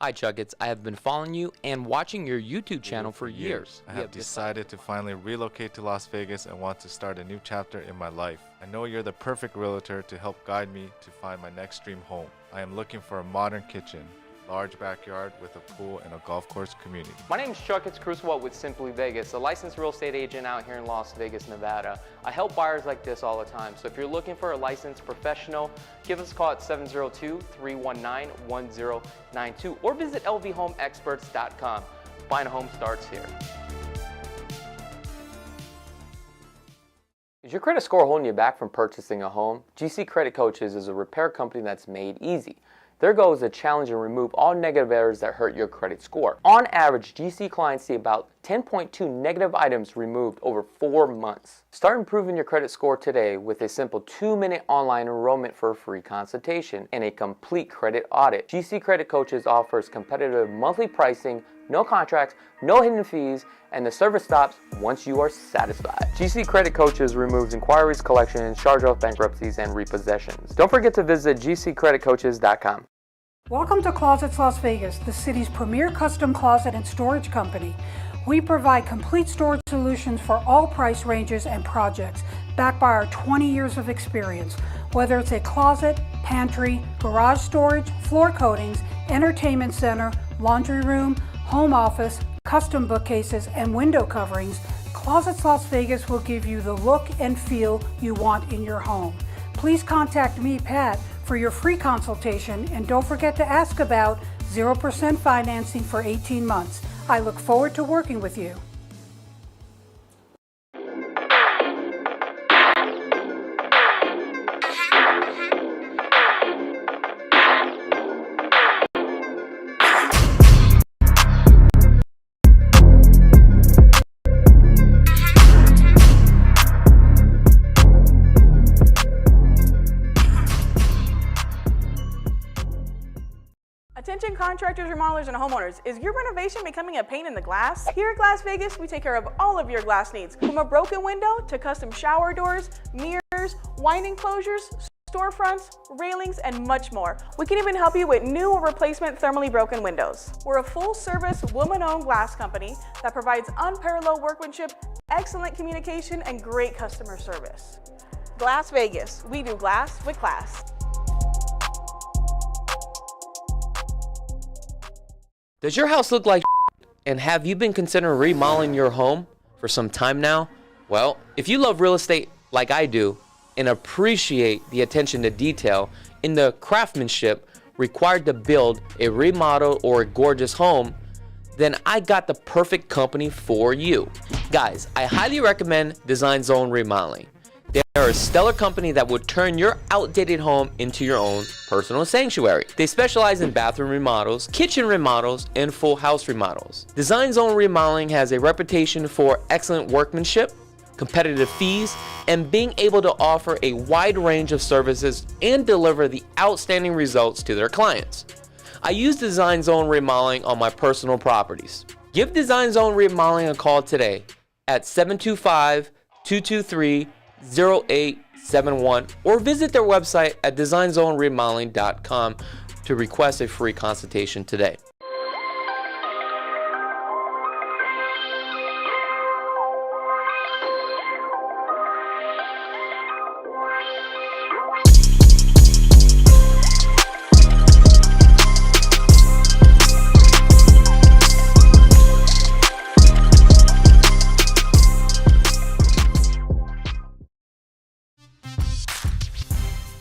Hi Chakits, I have been following you and watching your YouTube channel for years. I have decided to finally relocate to Las Vegas and want to start a new chapter in my life. I know you're the perfect realtor to help guide me to find my next dream home. I am looking for a modern kitchen, large backyard with a pool and a golf course community. My name is Chakits Krulsawat with Simply Vegas, a licensed real estate agent out here in Las Vegas, Nevada. I help buyers like this all the time, so if you're looking for a licensed professional, give us a call at 702-319-1092 or visit lvhomeexperts.com. Buying a home starts here. Is your credit score holding you back from purchasing a home? GC Credit Coaches is a repair company that's made easy. Their goal is to challenge and remove all negative errors that hurt your credit score. On average, GC clients see about 10.2 negative items removed over 4 months. Start improving your credit score today with a simple 2-minute online enrollment for a free consultation and a complete credit audit. GC Credit Coaches offers competitive monthly pricing, no contracts, no hidden fees, and the service stops once you are satisfied. GC Credit Coaches removes inquiries, collections, charge-off bankruptcies, and repossessions. Don't forget to visit gccreditcoaches.com. Welcome to Closets Las Vegas, the city's premier custom closet and storage company. We provide complete storage solutions for all price ranges and projects, backed by our 20 years of experience. Whether it's a closet, pantry, garage storage, floor coatings, entertainment center, laundry room, home office, custom bookcases, and window coverings, Closets Las Vegas will give you the look and feel you want in your home. Please contact me, Pat, for your free consultation, and don't forget to ask about 0% financing for 18 months. I look forward to working with you. Attention contractors, remodelers, and homeowners. Is your renovation becoming a pain in the glass? Here at Glass Vegas, we take care of all of your glass needs, from a broken window to custom shower doors, mirrors, winding closures, storefronts, railings, and much more. We can even help you with new or replacement thermally broken windows. We're a full-service, woman-owned glass company that provides unparalleled workmanship, excellent communication, and great customer service. Glass Vegas, we do glass with class. Does your house look like and have you been considering remodeling your home for some time now? Well, if you love real estate like I do and appreciate the attention to detail in the craftsmanship required to build a remodel or a gorgeous home, then I got the perfect company for you. Guys, I highly recommend Design Zone Remodeling. They're a stellar company that will turn your outdated home into your own personal sanctuary. They specialize in bathroom remodels, kitchen remodels, and full house remodels. Design Zone Remodeling has a reputation for excellent workmanship, competitive fees, and being able to offer a wide range of services and deliver the outstanding results to their clients. I use Design Zone Remodeling on my personal properties. Give Design Zone Remodeling a call today at 725-223-0871 or visit their website at designzoneremodeling.com to request a free consultation today.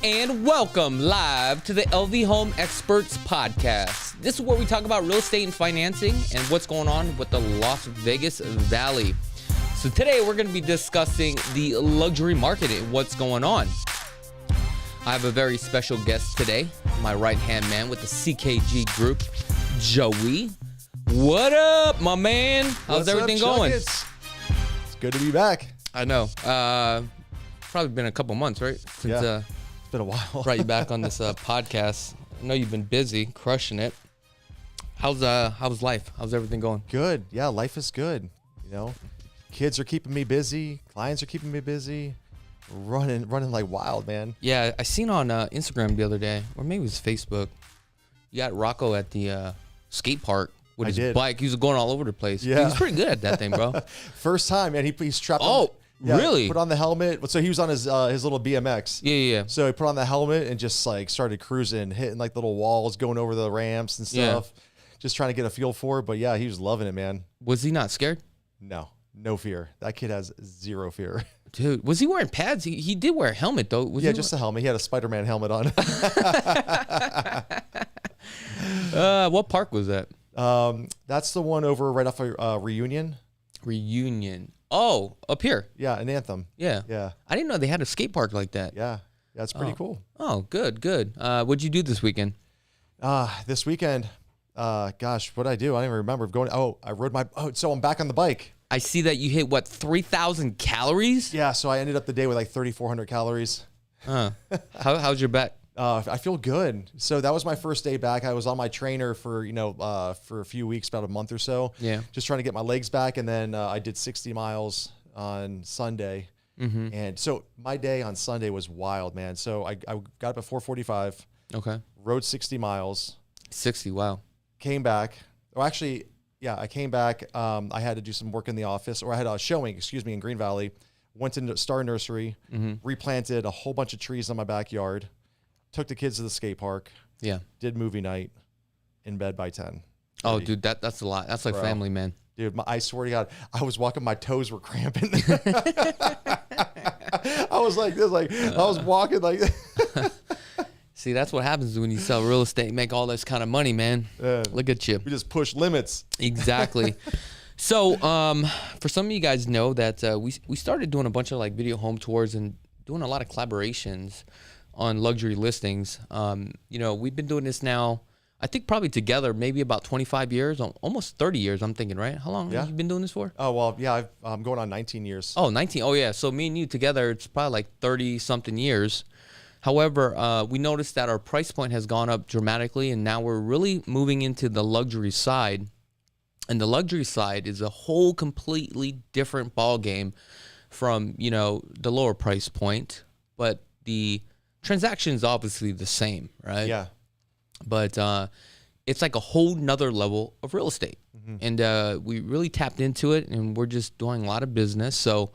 And welcome live to the LV Home Experts Podcast. This is where we talk about real estate and financing and what's going on with the Las Vegas Valley. So today we're going to be discussing the luxury market and what's going on. I have a very special guest today, my right-hand man with the CKG Group, Joey. What up, my man? How's everything going? It's good to be back. I know. Probably been a couple months, right? Since, been a while. Brought you back on this podcast. I know you've been busy, crushing it. How's life? How's everything going? Good. Yeah, life is good. You know, kids are keeping me busy. Clients are keeping me busy. Running like wild, man. Yeah, I seen on Instagram the other day, or maybe it was Facebook. You got Rocco at the skate park with I his did. bike. He was going all over the place. Yeah. He's pretty good at that thing, bro. First time, and he's strapped. Oh, really? Put on the helmet. So he was on his little BMX. Yeah. So he put on the helmet and just like started cruising, hitting like little walls, going over the ramps and stuff. Just trying to get a feel for it. But yeah, he was loving it, man. Was he not scared? No fear. That kid has zero fear. Dude, was he wearing pads? He did wear a helmet, though. Was Yeah, he just a helmet. He had a Spider-Man helmet on. What park was that? That's the one over right off of Reunion. Reunion. Oh, up here. Yeah, an Anthem. Yeah. Yeah. I didn't know they had a skate park like that. Yeah. That's pretty cool. Oh, good. What'd you do this weekend? This weekend, gosh, what'd I do? I don't even remember going. I rode so I'm back on the bike. I see that you hit, what, 3,000 calories? Yeah, so I ended up the day with like 3,400 calories. How's your back? I feel good. So that was my first day back. I was on my trainer for a few weeks, about a month or so. Yeah. Just trying to get my legs back, and then I did 60 miles on Sunday. Mm-hmm. And so my day on Sunday was wild, man. So I got up at 4:45. Okay. Rode 60 miles. 60, wow. Came back. Well, actually, yeah, I came back. I had to do some work in the office, or I had a showing, in Green Valley. Went to Star Nursery, replanted a whole bunch of trees in my backyard, took the kids to the skate park. Yeah. Did movie night, in bed by 10. Oh, dude, that's a lot. That's like family, man. Dude, I swear to God, I was walking, my toes were cramping. I was like this, I was walking like See, that's what happens when you sell real estate and make all this kind of money, man. Look at you. we just push limits. Exactly. So, for some of you guys know that we started doing a bunch of like video home tours and doing a lot of collaborations on luxury listings. We've been doing this now, I think probably together, maybe about 25 years, almost 30 years, I'm thinking, right? How long have you been doing this for? Oh, well, yeah, I'm going on 19 years. Oh, 19. Oh, yeah. So me and you together, it's probably like 30-something years. However, we noticed that our price point has gone up dramatically, and now we're really moving into the luxury side. And the luxury side is a whole completely different ball game from, the lower price point. But the transaction is obviously the same, right? Yeah. But it's like a whole nother level of real estate. Mm-hmm. And we really tapped into it, and we're just doing a lot of business. So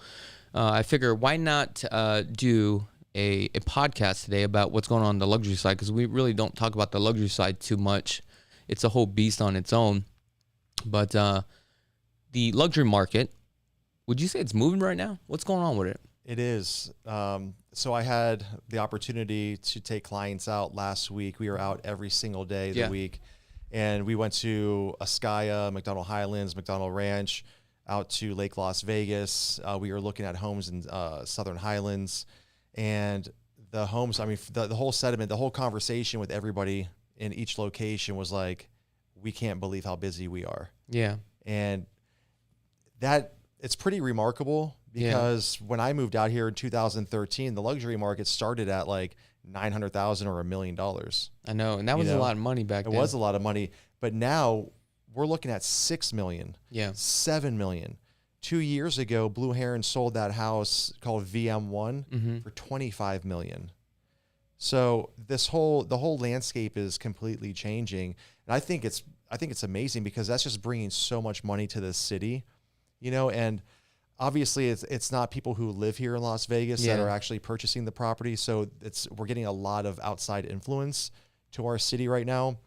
I figure why not do a podcast today about what's going on the luxury side, because we really don't talk about the luxury side too much. It's a whole beast on its own. But the luxury market, would you say it's moving right now? What's going on with it? It is. So I had the opportunity to take clients out last week. We were out every single day of the week. And we went to Ascaya, McDonald Highlands, McDonald Ranch, out to Lake Las Vegas. We were looking at homes in Southern Highlands. And the homes, the whole sentiment, the whole conversation with everybody in each location was like, we can't believe how busy we are. Yeah. And that it's pretty remarkable because when I moved out here in 2013, the luxury market started at like $900,000 or $1 million. I know. And that was a lot of money back then. It was a lot of money. But now we're looking at $6 million, yeah, $7 million. 2 years ago, Blue Heron sold that house called VM1 for $25 million. So the whole landscape is completely changing. And I think it's amazing because that's just bringing so much money to the city, and obviously it's not people who live here in Las Vegas that are actually purchasing the property. So we're getting a lot of outside influence to our city right now,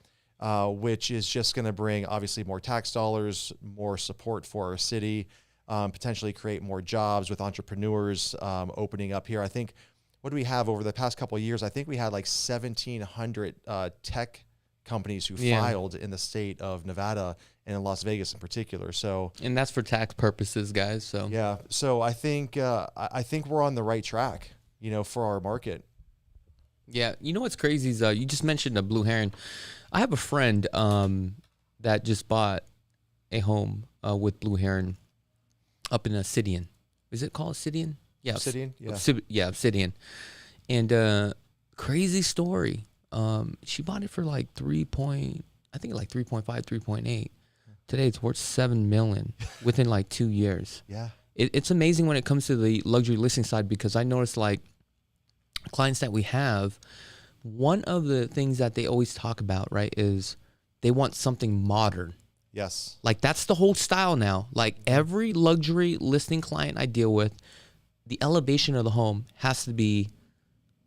which is just going to bring obviously more tax dollars, more support for our city, potentially create more jobs with entrepreneurs opening up here. I think, what do we have over the past couple of years? I think we had like 1,700 tech companies who filed in the state of Nevada and in Las Vegas in particular. So, and that's for tax purposes, guys. So yeah, so I think we're on the right track, for our market. Yeah, what's crazy is you just mentioned a Blue Heron. I have a friend that just bought a home with Blue Heron up in Obsidian. Is it called Obsidian? Yeah, Obsidian. Yeah, Obsidian. And crazy story. She bought it for like 3.5, 3.8. Today it's worth $7 million within like 2 years. Yeah. It's amazing when it comes to the luxury listing side, because I noticed like clients that we have, one of the things that they always talk about, right, is they want something modern. Yes. Like that's the whole style now. Like every luxury listing client I deal with, the elevation of the home has to be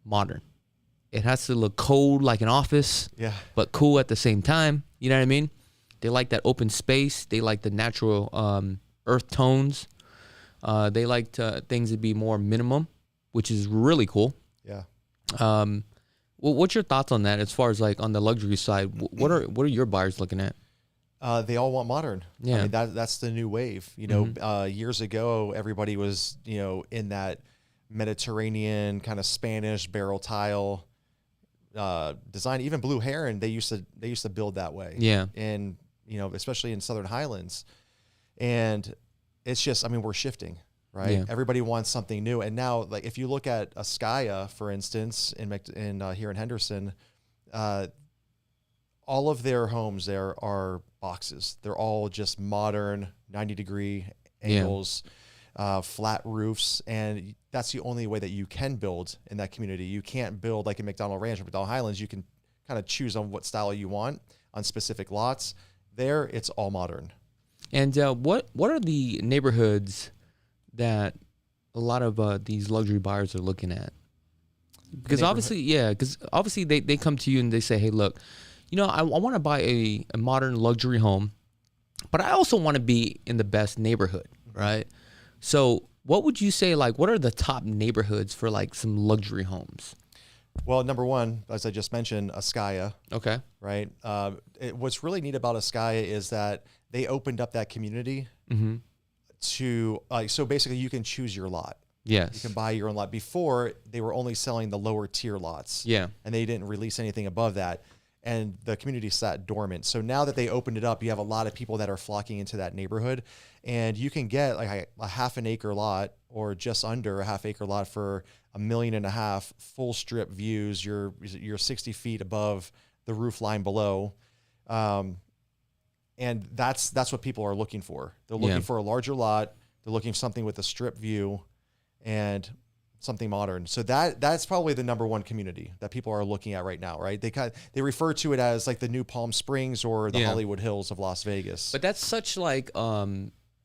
modern. It has to look cold like an office, but cool at the same time. You know what I mean? They like that open space. They like the natural earth tones. They like things to be more minimum, which is really cool. Yeah. Well, what's your thoughts on that as far as like on the luxury side? What are your buyers looking at? They all want modern. Yeah. I mean, that's the new wave. You know, years ago, everybody was, you know, in that Mediterranean kind of Spanish barrel tile design. Even Blue Heron, they used to build that way. Yeah. And, you know, especially in Southern Highlands. And it's just, I mean, we're shifting, right? Yeah. Everybody wants something new. And now, like, if you look at ascaya, for instance, here in Henderson, all of their homes there are boxes. They're all just modern 90-degree angles, flat roofs. And that's the only way that you can build in that community. You can't build like in McDonald Ranch or McDonald Highlands. You can kind of choose on what style you want on specific lots. There, it's all modern. And what are the neighborhoods that a lot of these luxury buyers are looking at? Because obviously they come to you and they say, hey, look, you know, I want to buy a modern luxury home, but I also want to be in the best neighborhood, right? So what would you say, like, what are the top neighborhoods for like some luxury homes? Well, number one, as I just mentioned, ascaya. Okay. Right. What's really neat about ascaya is that they opened up that community to, so basically you can choose your lot. Yes. You can buy your own lot. Before, they were only selling the lower tier lots. Yeah. And they didn't release anything above that. And the community sat dormant. So now that they opened it up, you have a lot of people that are flocking into that neighborhood. And you can get like a half an acre lot or just under a half acre lot for $1.5 million, full strip views. You're 60 feet above the roof line below. And that's what people are looking for. They're looking for a larger lot. They're looking for something with a strip view and something modern. So that's probably the number one community that people are looking at right now, right? They refer to it as like the new Palm Springs or the Hollywood Hills of Las Vegas. But that's such like a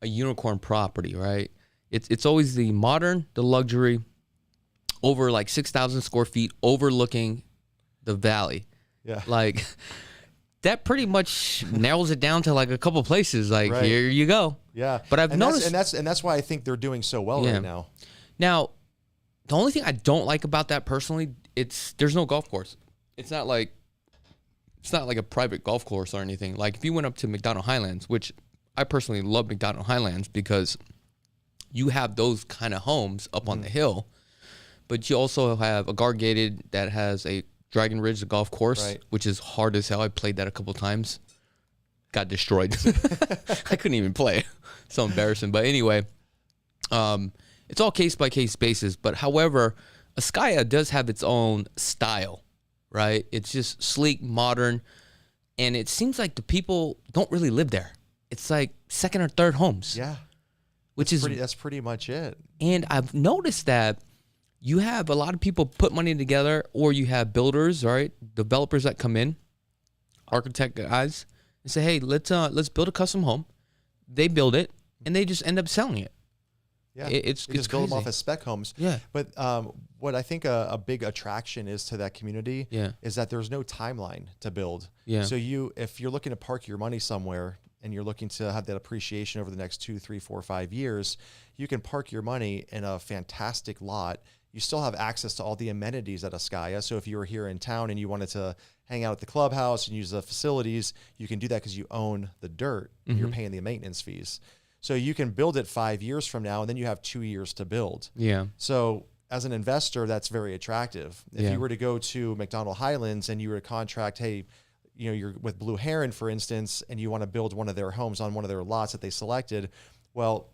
unicorn property, right? It's always the modern, the luxury, over like 6,000 square feet, overlooking the valley. Yeah. Like that pretty much narrows it down to like a couple places. Like here you go. Yeah. But I've noticed, that's why I think they're doing so well right now. Now, the only thing I don't like about that personally, there's no golf course. It's not like a private golf course or anything. Like if you went up to McDonald Highlands, which I personally love McDonald Highlands because you have those kind of homes up on the hill, but you also have a guard gated that has a Dragon Ridge, the golf course, which is hard as hell. I played that a couple times. Got destroyed. I couldn't even play. So embarrassing. But anyway, it's all case-by-case basis. But however, ascaya does have its own style, right? It's just sleek, modern, and it seems like the people don't really live there. It's like second or third homes. Yeah. That's pretty much it. And I've noticed that you have a lot of people put money together, or you have builders, right? Developers that come in, architect guys, and say, "Hey, let's build a custom home." They build it, and they just end up selling it. Yeah, it's just build them off as spec homes. Yeah. But what I think a big attraction is to that community is that there's no timeline to build. Yeah. So if you're looking to park your money somewhere and you're looking to have that appreciation over the next 2, 3, 4, 5 years, you can park your money in a fantastic lot. You still have access to all the amenities at ascaya. So if you were here in town and you wanted to hang out at the clubhouse and use the facilities, you can do that because you own the dirt and you're paying the maintenance fees. So you can build it 5 years from now, and then you have 2 years to build. Yeah. So as an investor, that's very attractive. If you were to go to McDonald Highlands and you were to contract, hey, you know, you're with Blue Heron, for instance, and you want to build one of their homes on one of their lots that they selected, well,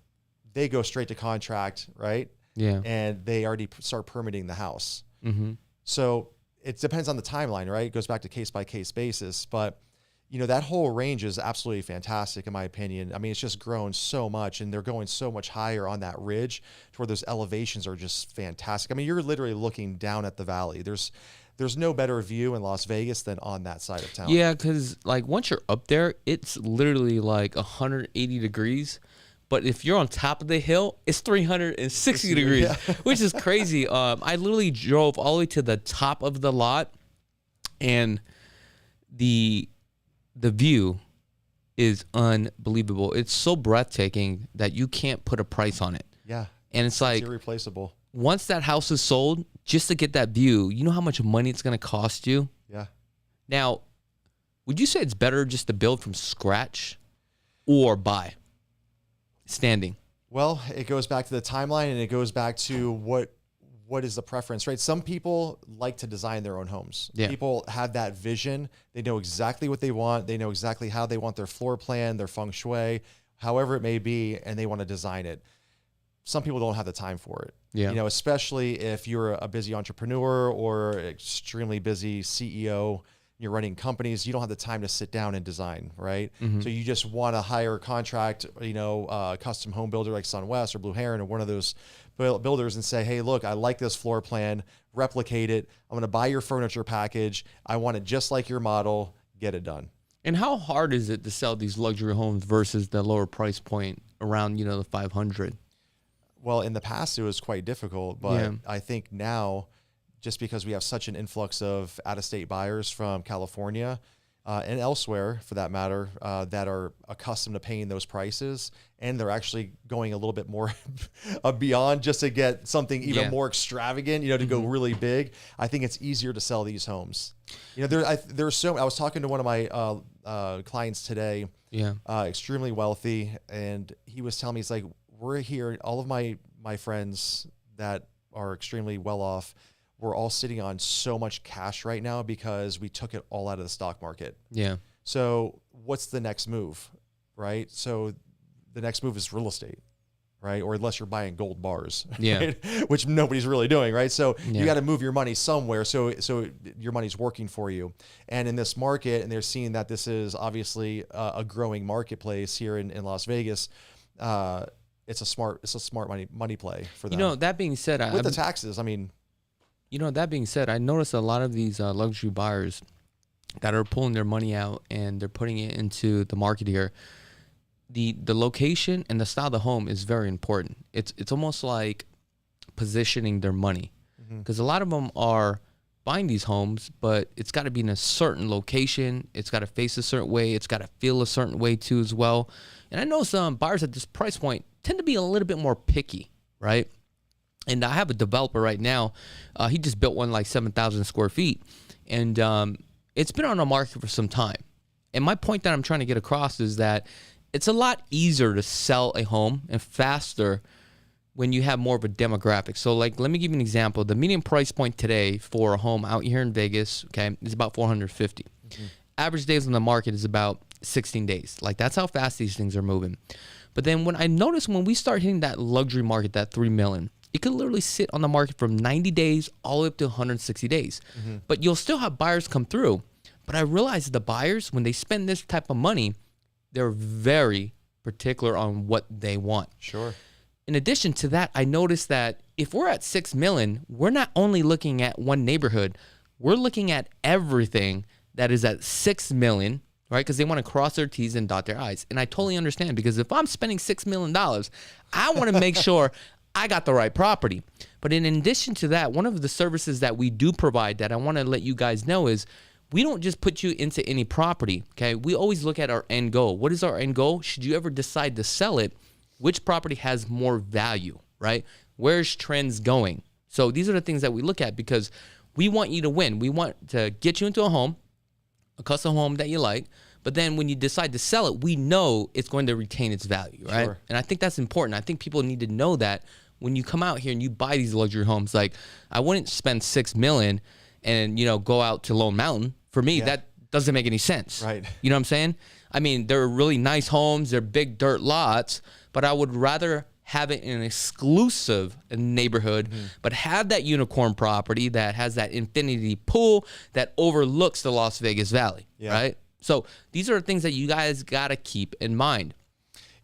they go straight to contract, right? Yeah. And they already start permitting the house. So it depends on the timeline, right? It goes back to case-by-case basis. But, you know, that whole range is absolutely fantastic in my opinion. I mean, it's just grown so much, and they're going so much higher on that ridge to where those elevations are just fantastic. I mean, you're literally looking down at the valley. There's there's no better view in Las Vegas than on that side of town. Yeah, because like once you're up there, it's literally like 180 degrees. But if you're on top of the hill, it's 360 degrees, Yeah. which is crazy. I literally drove all the way to the top of the lot, and the view is unbelievable. It's so breathtaking that you can't put a price on it. Yeah. And it's like, irreplaceable. once that house is sold, just to get that view, you know how much money it's going to cost you? Yeah. Now, would you say it's better just to build from scratch or buy standing? Well, it goes back to the timeline, and it goes back to what is the preference, right? Some people like to design their own homes. Yeah. People have that vision. They know exactly what they want. They know exactly how they want their floor plan, their feng shui, however it may be, and they want to design it. Some people don't have the time for it. Yeah. You know, especially if you're a busy entrepreneur or extremely busy CEO, you're running companies, you don't have the time to sit down and design, right? So you just want to hire a contract, custom home builder like SunWest or Blue Heron or one of those builders and say, hey, look, I like this floor plan, replicate it. I'm going to buy your furniture package. I want it just like your model. Get it done. And how hard is it to sell these luxury homes versus the lower price point around, the 500? Well, in the past, it was quite difficult, but Yeah. I think now, just because we have such an influx of out-of-state buyers from California and elsewhere, for that matter, that are accustomed to paying those prices, and they're actually going a little bit more beyond just to get something even Yeah. more extravagant, to go really big. I think it's easier to sell these homes. I was talking to one of my clients today, Yeah. extremely wealthy, and he was telling me, he's like, we're here, all of my friends that are extremely well off, we're all sitting on so much cash right now because we took it all out of the stock market. Yeah. So what's the next move, right? So the next move is real estate, right? Or unless you're buying gold bars, Yeah. right? Which nobody's really doing, right? So Yeah. you got to move your money somewhere so your money's working for you. And in this market, and they're seeing that this is obviously a growing marketplace here in Las Vegas. It's a smart money play for them. That being said, With the taxes, I mean, that being said, I noticed a lot of these luxury buyers that are pulling their money out and they're putting it into the market here. The location and the style of the home is very important. It's almost like positioning their money, because a lot of them are buying these homes, but it's got to be in a certain location. It's got to face a certain way. It's got to feel a certain way too as well. And I know some buyers at this price point tend to be a little bit more picky, right? And I have a developer right now. He just built one like 7,000 square feet, and it's been on the market for some time. And my point that I'm trying to get across is that it's a lot easier to sell a home and faster when you have more of a demographic. So like, let me give you an example. The median price point today for a home out here in Vegas, okay, is about 450. Average days on the market is about 16 days. Like, that's how fast these things are moving. But then when I notice when we start hitting that luxury market, that 3 million, it could literally sit on the market from 90 days all the way up to 160 days. But you'll still have buyers come through. But I realize the buyers, when they spend this type of money, they're very particular on what they want. sure. In addition to that, I noticed that if we're at 6 million, we're not only looking at one neighborhood, we're looking at everything that is at 6 million, right? Because they want to cross their T's and dot their I's. And I totally understand, because if I'm spending $6 million, I want to make sure I got the right property. But in addition to that, one of the services that we do provide that I want to let you guys know is we don't just put you into any property, okay? We always look at our end goal. What is our end goal? Should you ever decide to sell it, which property has more value, right? Where's trends going? So these are the things that we look at, because we want you to win. We want to get you into a home, a custom home that you like, but then when you decide to sell it, we know it's going to retain its value, right? Sure. And I think that's important. I think people need to know that when you come out here and you buy these luxury homes. Like, I wouldn't spend $6 million and, go out to Lone Mountain. For me, that doesn't make any sense. Right. You know what I'm saying? I mean, they're really nice homes. They're big dirt lots, but I would rather have it in an exclusive neighborhood, but have that unicorn property that has that infinity pool that overlooks the Las Vegas Valley, right? So these are things that you guys got to keep in mind.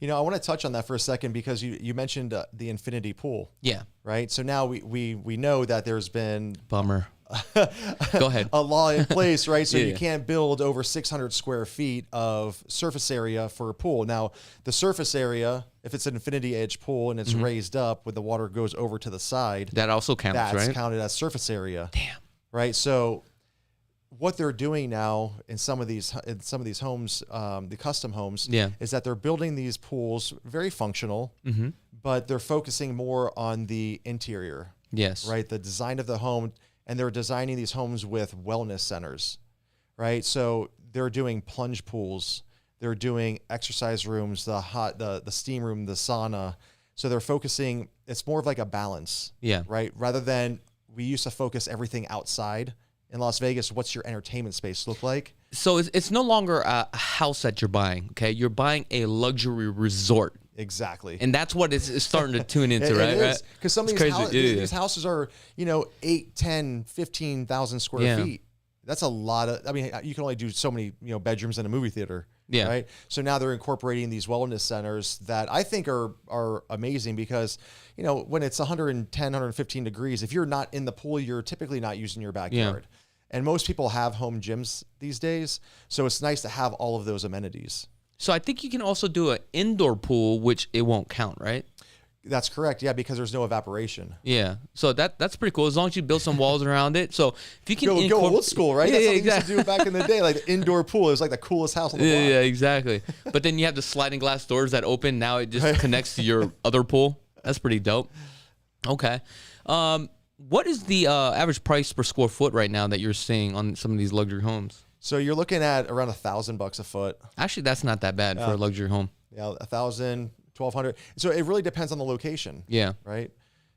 I want to touch on that for a second, because you mentioned the infinity pool. Yeah. Right. So now we know that there's been Bummer. Go ahead. a law in place, right? So Yeah, you yeah. can't build over 600 square feet of surface area for a pool. Now, the surface area, if it's an infinity edge pool and it's raised up when the water goes over to the side, That also counts, that's right? counted as surface area. Damn. Right? So what they're doing now in some of these homes, the custom homes, Yeah. is that they're building these pools very functional, but they're focusing more on the interior, Yes. right? The design of the home, and they're designing these homes with wellness centers, right? So they're doing plunge pools, they're doing exercise rooms, the steam room, the sauna. So they're focusing. It's more of like a balance, Yeah. right? Rather than we used to focus everything outside. In Las Vegas, what's your entertainment space look like? So it's no longer a house that you're buying, okay? You're buying a luxury resort. Exactly. And that's what it's starting to tune into, It right? is. Because some of It's these, crazy. Yeah, yeah. these houses are, 8, 10, 15,000 square Yeah. feet. That's a lot of, I mean, you can only do so many, bedrooms in a movie theater. Yeah. Right. So now they're incorporating these wellness centers that I think are amazing because, when it's 110, 115 degrees, if you're not in the pool, you're typically not using your backyard. And most people have home gyms these days. So it's nice to have all of those amenities. So I think you can also do an indoor pool, which it won't count, right? That's correct. Yeah, because there's no evaporation. Yeah. So that's pretty cool as long as you build some walls around it. So if you can Go old school, right? Yeah, That's yeah, what exactly. they used to do back in the day. Like the indoor pool is like the coolest house on the Yeah, block. yeah, exactly. But then you have the sliding glass doors that open. Now it just connects to your other pool. That's pretty dope. Okay. What is the average price per square foot right now that you're seeing on some of these luxury homes? So you're looking at around $1,000 a foot. Actually, that's not that bad for a luxury home. Yeah, 1,000, 1,200. So it really depends on the location. Yeah. Right.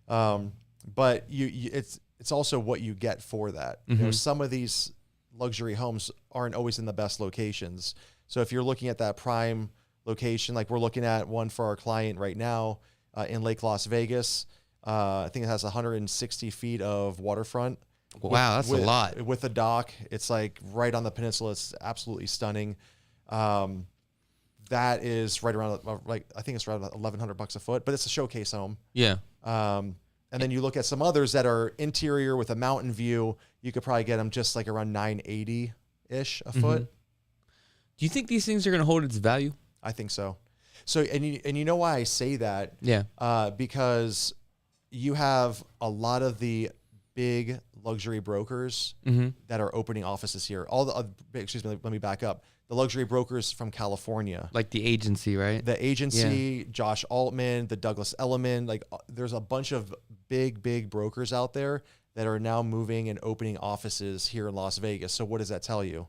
But it's also what you get for that. Some of these luxury homes aren't always in the best locations. So if you're looking at that prime location, like we're looking at one for our client right now in Lake Las Vegas, I think it has 160 feet of waterfront. Wow, that's a lot. With a dock, it's like right on the peninsula. It's absolutely stunning. That is right around I think it's around $1,100 a foot, but it's a showcase home. Yeah. And then you look at some others that are interior with a mountain view. You could probably get them just like around $980 ish a foot. Do you think these things are going to hold its value? I think so. So and you know why I say that? Yeah. Because you have a lot of the big luxury brokers that are opening offices here. Excuse me, let me back up. The luxury brokers from California. Like the agency, right? The agency, Josh Altman, the Douglas Elliman, there's a bunch of big brokers out there that are now moving and opening offices here in Las Vegas. So what does that tell you?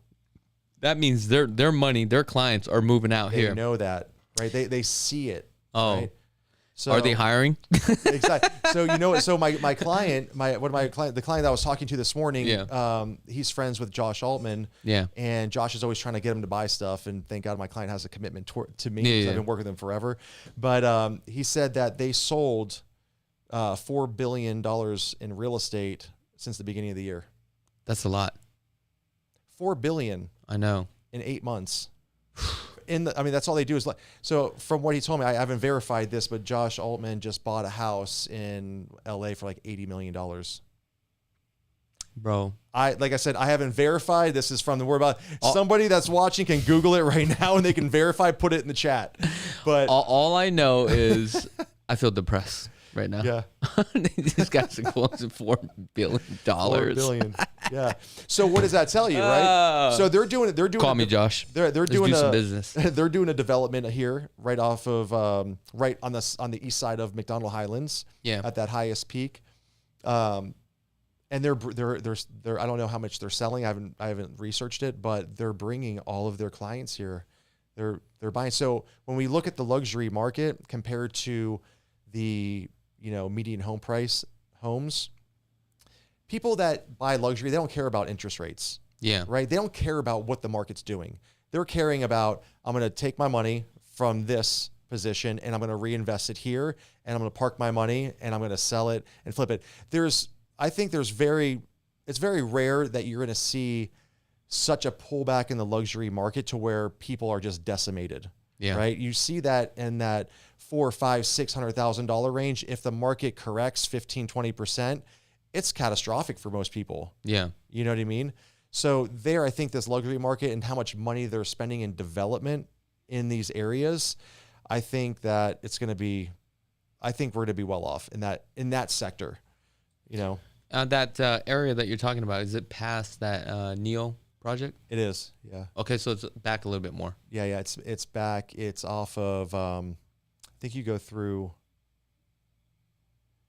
That means their money, their clients are moving out They here. know that, right? They see it. Oh. Right? So, Are they hiring? Exactly. So so my client, the client that I was talking to this morning, Yeah. He's friends with Josh Altman. Yeah. And Josh is always trying to get him to buy stuff. And thank God my client has a commitment to me Yeah, because yeah. I've been working with him forever. But he said that they sold $4 billion in real estate since the beginning of the year. That's a lot. $4 billion I know. in 8 months. That's all they do is so from what he told me, I haven't verified this, but Josh Altman just bought a house in LA for like $80 million. Bro. Like I said, I haven't verified. This is from the word about somebody that's watching can Google it right now and they can verify, put it in the chat. But All I know is I feel depressed right now. yeah, These guys are close to $4 billion. $4 billion. Yeah. So what does that tell you, right? So they're doing it. They're doing. Call me, Josh. They're Let's doing do some business. They're doing a development here, right off of right on the east side of McDonald Highlands. Yeah. At that highest peak, and they're I don't know how much they're selling. I haven't researched it, but they're bringing all of their clients here. They're buying. So when we look at the luxury market compared to the median home price homes, people that buy luxury, they don't care about interest rates. Yeah. Right? They don't care about what the market's doing. They're caring about, I'm going to take my money from this position and I'm going to reinvest it here and I'm going to park my money and I'm going to sell it and flip it. I think it's very rare that you're going to see such a pullback in the luxury market to where people are just decimated. Yeah. Right. You see that in that $400,000, $500,000, $600,000 range. If the market corrects 15, 20%, it's catastrophic for most people. Yeah. You know what I mean? So there, I think this luxury market and how much money they're spending in development in these areas, I think that it's going to be, I think we're going to be well off in that sector, you know? That area that you're talking about, is it past that Neo project? It is. Yeah. Okay. So it's back a little bit more. Yeah. It's back. It's off of, I think you go through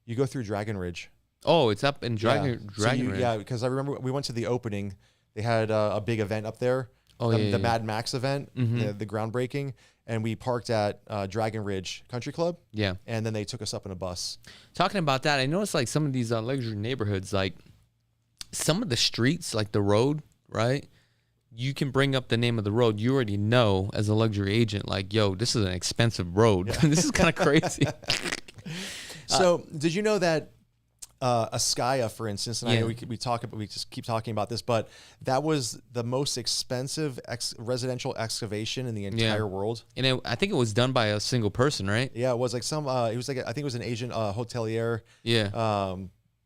Dragon Ridge. Oh, it's up in Dragon Ridge. Yeah. Because I remember we went to the opening. They had a big event up there. Oh, the Mad Max event, the groundbreaking, and we parked at Dragon Ridge Country Club. Yeah. And then they took us up in a bus. Talking about that, I noticed like some of these luxury neighborhoods, like some of the streets, like the road, right? You can bring up the name of the road. You already know as a luxury agent, like, yo, this is an expensive road. Yeah. This is kind of crazy. So did you know that Ascaya, for instance, and I know we just keep talking about this, but that was the most expensive residential excavation in the entire world. And I think it was done by a single person, right? Yeah, it was like it was like I think it was an Asian hotelier. Yeah.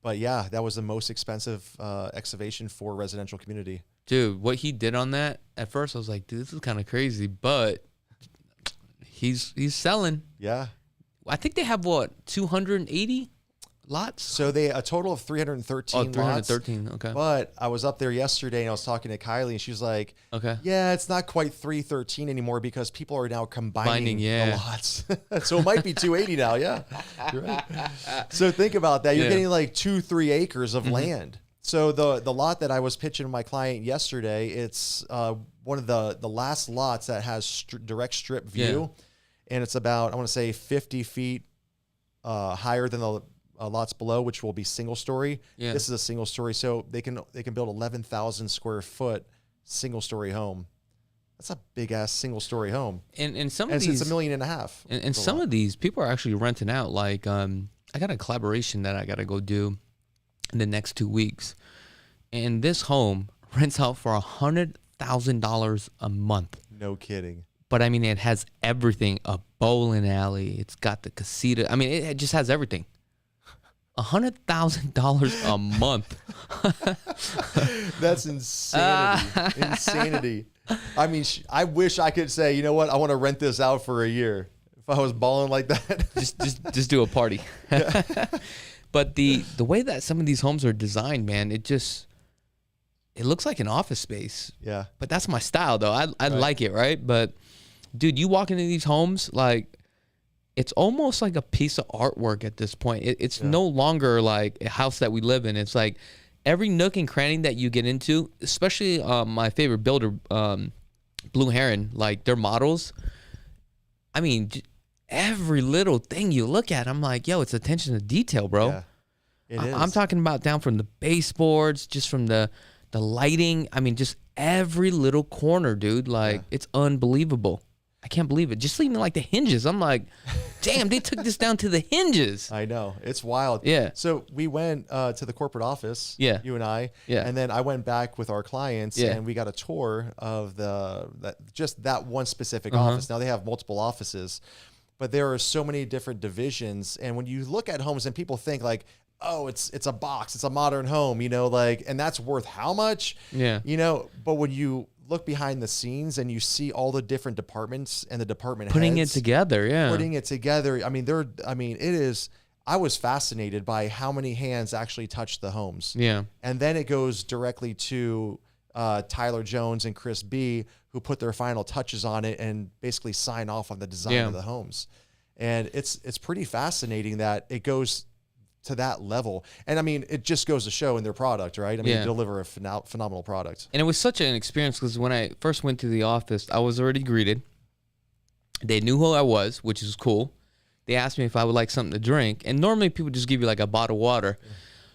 But yeah, that was the most expensive excavation for residential community. Dude, what he did on that, at first I was like, dude, this is kind of crazy, but he's selling. Yeah. I think they have, what, 280 lots? So they a total of 313 lots. 313, okay. But I was up there yesterday and I was talking to Kylie and she was like, okay, yeah, it's not quite 313 anymore because people are now combining the lots. So it might be 280 now, yeah. You're right. So think about that. You're getting like 2-3 acres of land. So the lot that I was pitching to my client yesterday, it's one of the last lots that has direct strip view. And it's about, I want to say 50 feet higher than the lots below, which will be single story. Yeah. This is a single story. So they can build 11,000 square foot single story home. That's a big ass single story home. And some of these, it's $1.5 million. And some of these people are actually renting out. Like, I got a collaboration that I got to go do in the next 2 weeks. And this home rents out for $100,000 a month. No kidding. But I mean, it has everything: a bowling alley. It's got the casita. I mean, it just has everything. $100,000 a month. That's insanity. Insanity. I mean, I wish I could say, you know what? I want to rent this out for a year. If I was balling like that, just do a party. Yeah. But the way that some of these homes are designed, man, it looks like an office space. Yeah. But that's my style, though. I like it, right? But dude, you walk into these homes, like, it's almost like a piece of artwork at this point. It's no longer like a house that we live in. It's like every nook and cranny that you get into, especially my favorite builder, Blue Heron, like their models. I mean, every little thing you look at, I'm like, yo, it's attention to detail, bro. Yeah, it is. I'm talking about down from the baseboards, just from the lighting. I mean, just every little corner, dude. Like, it's unbelievable. I can't believe it. Just even like the hinges. I'm like, damn, they took this down to the hinges. I know. It's wild. Yeah. So we went to the corporate office, you and I, and then I went back with our clients and we got a tour of just that one specific office. Now they have multiple offices, but there are so many different divisions. And when you look at homes and people think like, oh, it's a box, it's a modern home, and that's worth how much? Yeah. But when you look behind the scenes and you see all the different departments and the department putting heads it together. I mean, it is, I was fascinated by how many hands actually touch the homes. Yeah. And then it goes directly to Tyler Jones and Chris B, who put their final touches on it and basically sign off on the design of the homes. And it's pretty fascinating that it goes to that level. And I mean, it just goes to show in their product, right? I mean, they deliver a phenomenal product. And it was such an experience because when I first went to the office, I was already greeted. They knew who I was, which is cool. They asked me if I would like something to drink. And normally people just give you like a bottle of water.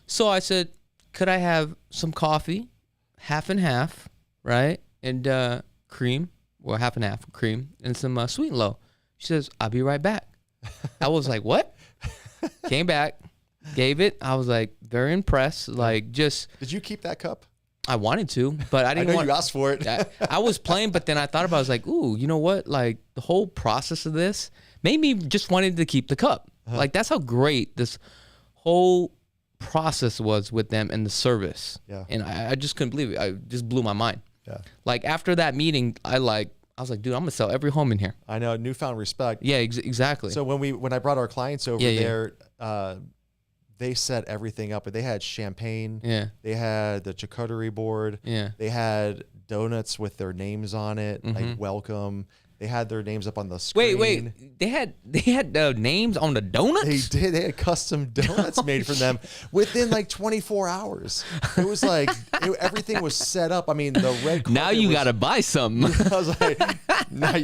So I said, could I have some coffee, half and half, right? And cream, or half and half cream, and some sweet and low. She says, I'll be right back. I was like, what? Came back. Gave it. I was like very impressed. Like, just. Did you keep that cup? I wanted to, but I didn't. I know you asked for it. I was playing, but then I thought about it. I was like, ooh, you know what? Like, the whole process of this made me just wanted to keep the cup. Like, that's how great this whole process was with them and the service. Yeah. And I just couldn't believe it. I just blew my mind. Yeah. Like after that meeting, I was like, dude, I'm gonna sell every home in here. I know, newfound respect. Yeah, exactly. So when I brought our clients over there, they set everything up. They had champagne. Yeah. They had the charcuterie board. Yeah. They had donuts with their names on it, Mm-hmm. like welcome. They had their names up on the screen. Wait. They had names on the donuts? They did. They had custom donuts made for them within like 24 hours. It was like everything was set up. I mean, the red carpet Now you got to buy something. I was like, now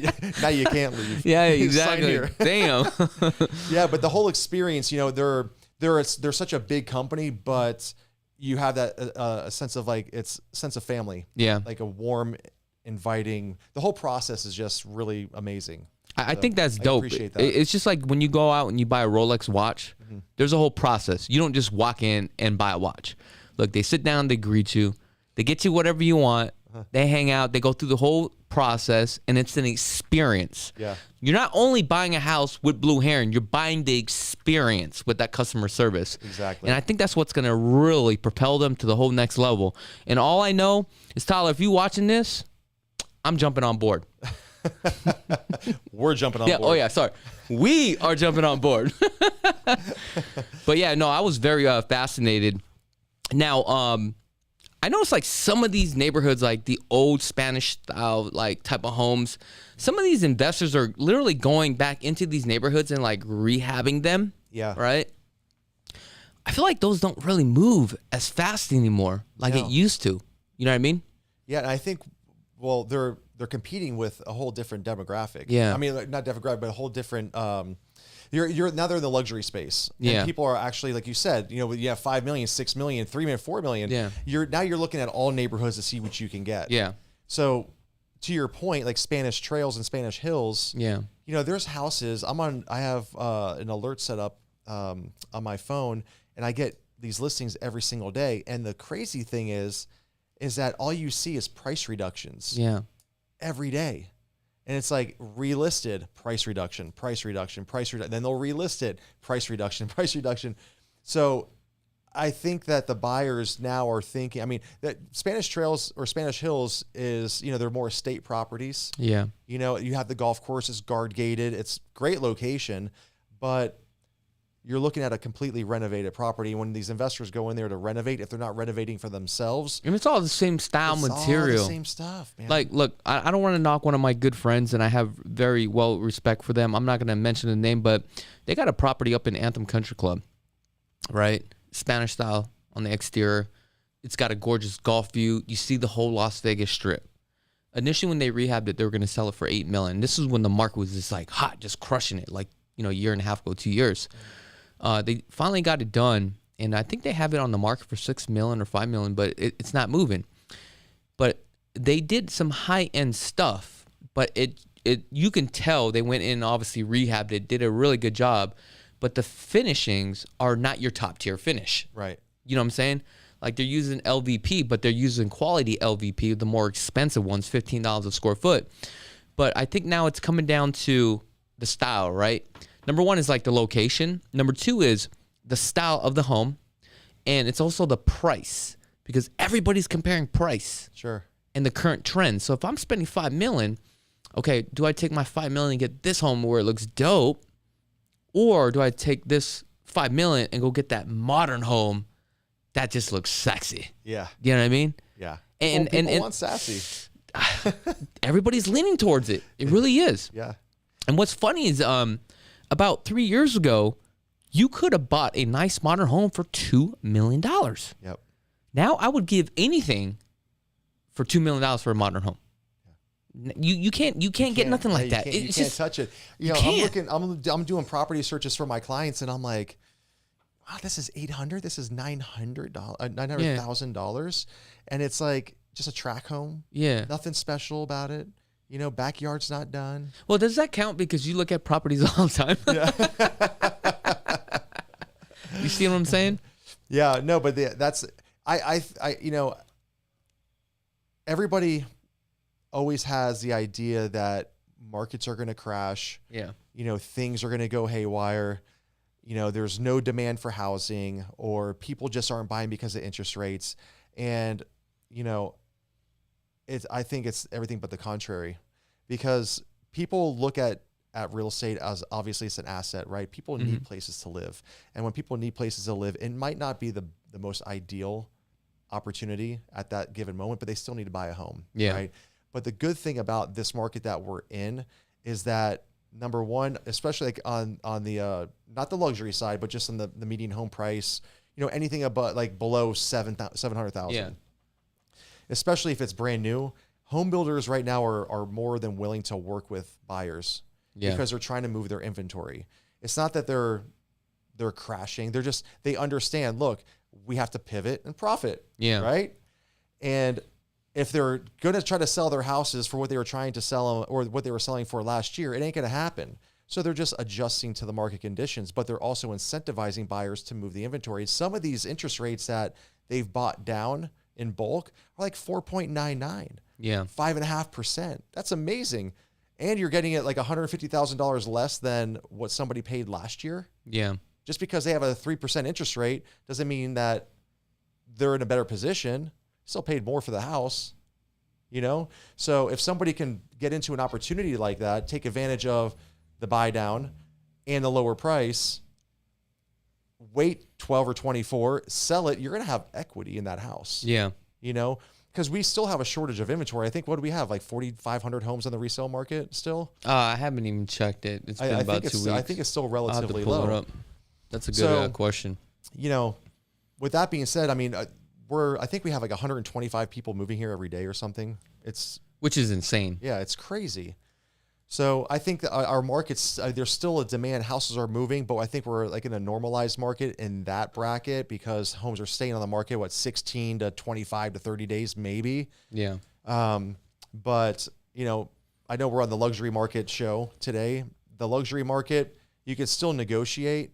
you can't leave. Yeah, You sign exactly. here. Damn. Yeah, but the whole experience, they're such a big company, but you have that a sense of sense of family. Yeah. Like a warm, inviting. The whole process is just really amazing. I think that's dope. I appreciate that. It's just like when you go out and you buy a Rolex watch, there's a whole process. You don't just walk in and buy a watch. Look, they sit down, they greet you, they get you whatever you want, they hang out, they go through the whole process, and it's an experience. Yeah. You're not only buying a house with Blue Heron, you're buying the experience with that customer service. Exactly. And I think that's what's going to really propel them to the whole next level. And all I know is, Tyler, if you're watching this, I'm jumping on board. We're jumping on board. Oh, yeah. Sorry. We are jumping on board. But yeah, no, I was very fascinated. Now, I noticed like some of these neighborhoods, like the old Spanish style, like type of homes, some of these investors are literally going back into these neighborhoods and like rehabbing them. Yeah. Right. I feel like those don't really move as fast anymore like it used to. You know what I mean? Yeah, and I think, well, they're competing with a whole different demographic. Yeah. I mean, like, not demographic, but a whole different. You're now they're in the luxury space. Yeah. And people are actually, like you said, you have 5 million, 6 million, 3 million, 4 million. Yeah. You're looking at all neighborhoods to see what you can get. Yeah. So, to your point, like Spanish Trails and Spanish Hills. Yeah. There's houses. I have an alert set up on my phone, and I get these listings every single day. And the crazy thing is that all you see is price reductions. Yeah. Every day. And it's like relisted, price reduction, price reduction, price reduction. Then they'll relist it, price reduction, price reduction. So I think that the buyers now are thinking, I mean, that Spanish Trails or Spanish Hills is, they're more estate properties. Yeah. You have the golf course, it's guard gated. It's great location, but you're looking at a completely renovated property. When these investors go in there to renovate, if they're not renovating for themselves, And it's all the same style material. all the same stuff, man. Like, look, I don't want to knock one of my good friends, and I have very well respect for them. I'm not going to mention the name, but they got a property up in Anthem Country Club, right? Spanish style on the exterior. It's got a gorgeous golf view. You see the whole Las Vegas Strip. Initially, when they rehabbed it, they were going to sell it for $8 million. This is when the market was just like hot, just crushing it, like, a year and a half ago, 2 years. They finally got it done, and I think they have it on the market for $6 million or $5 million, but it's not moving. But they did some high-end stuff, but you can tell they went in and obviously rehabbed it, did a really good job, but the finishings are not your top-tier finish. Right. You know what I'm saying? Like they're using LVP, but they're using quality LVP, the more expensive ones, $15 a square foot. But I think now it's coming down to the style, right? Number one is like the location. Number two is the style of the home. And it's also the price, because everybody's comparing price Sure. and the current trend. So if I'm spending $5 million, okay, do I take my $5 million and get this home where it looks dope? Or do I take this $5 million and go get that modern home that just looks sexy? Yeah. You know what I mean? Yeah. And people want sassy. everybody's leaning towards it. It really is. Yeah. And what's funny is about 3 years ago, you could have bought a nice modern home for $2 million. Yep. Now I would give anything for $2 million for a modern home. You can't get nothing like that. You can't touch it. I'm doing property searches for my clients, and I'm like, wow, this is $800. This is $900,000, and it's like just a track home. Yeah. Nothing special about it. Backyard's not done. Well, does that count? Because you look at properties all the time. Yeah. You see what I'm saying? Yeah. No, but everybody always has the idea that markets are going to crash. Yeah. Things are going to go haywire. there's no demand for housing, or people just aren't buying because of interest rates. And, I think it's everything but the contrary, because people look at real estate as obviously it's an asset, right? People need places to live. And when people need places to live, it might not be the most ideal opportunity at that given moment, but they still need to buy a home. Yeah. Right. But the good thing about this market that we're in is that, number one, especially like on the, not the luxury side, but just on the median home price, anything above like below 700,000, Yeah. especially if it's brand new, home builders right now are more than willing to work with buyers because they're trying to move their inventory. It's not that they're crashing. They understand, look, we have to pivot and profit. Yeah. Right. And if they're going to try to sell their houses for what they were trying to sell or what they were selling for last year, it ain't going to happen. So they're just adjusting to the market conditions, but they're also incentivizing buyers to move the inventory. Some of these interest rates that they've bought down in bulk are like 4.99, Yeah. 5.5%. That's amazing. And you're getting it like $150,000 less than what somebody paid last year. Yeah. Just because they have a 3% interest rate doesn't mean that they're in a better position. Still paid more for the house, So if somebody can get into an opportunity like that, take advantage of the buy down and the lower price, wait 12 or 24, sell it, you're going to have equity in that house. Yeah. Because we still have a shortage of inventory. I think, what do we have? Like 4,500 homes on the resale market still? I haven't even checked it. It's been about 2 weeks. I think it's still relatively I'll have to pull low. it up. That's a good question. With that being said, I mean, I think we have like 125 people moving here every day or something. Which is insane. Yeah, it's crazy. So I think that our markets, there's still a demand. Houses are moving, but I think we're like in a normalized market in that bracket because homes are staying on the market, 16 to 25 to 30 days, maybe. Yeah. But, I know we're on the luxury market show today. The luxury market, you can still negotiate.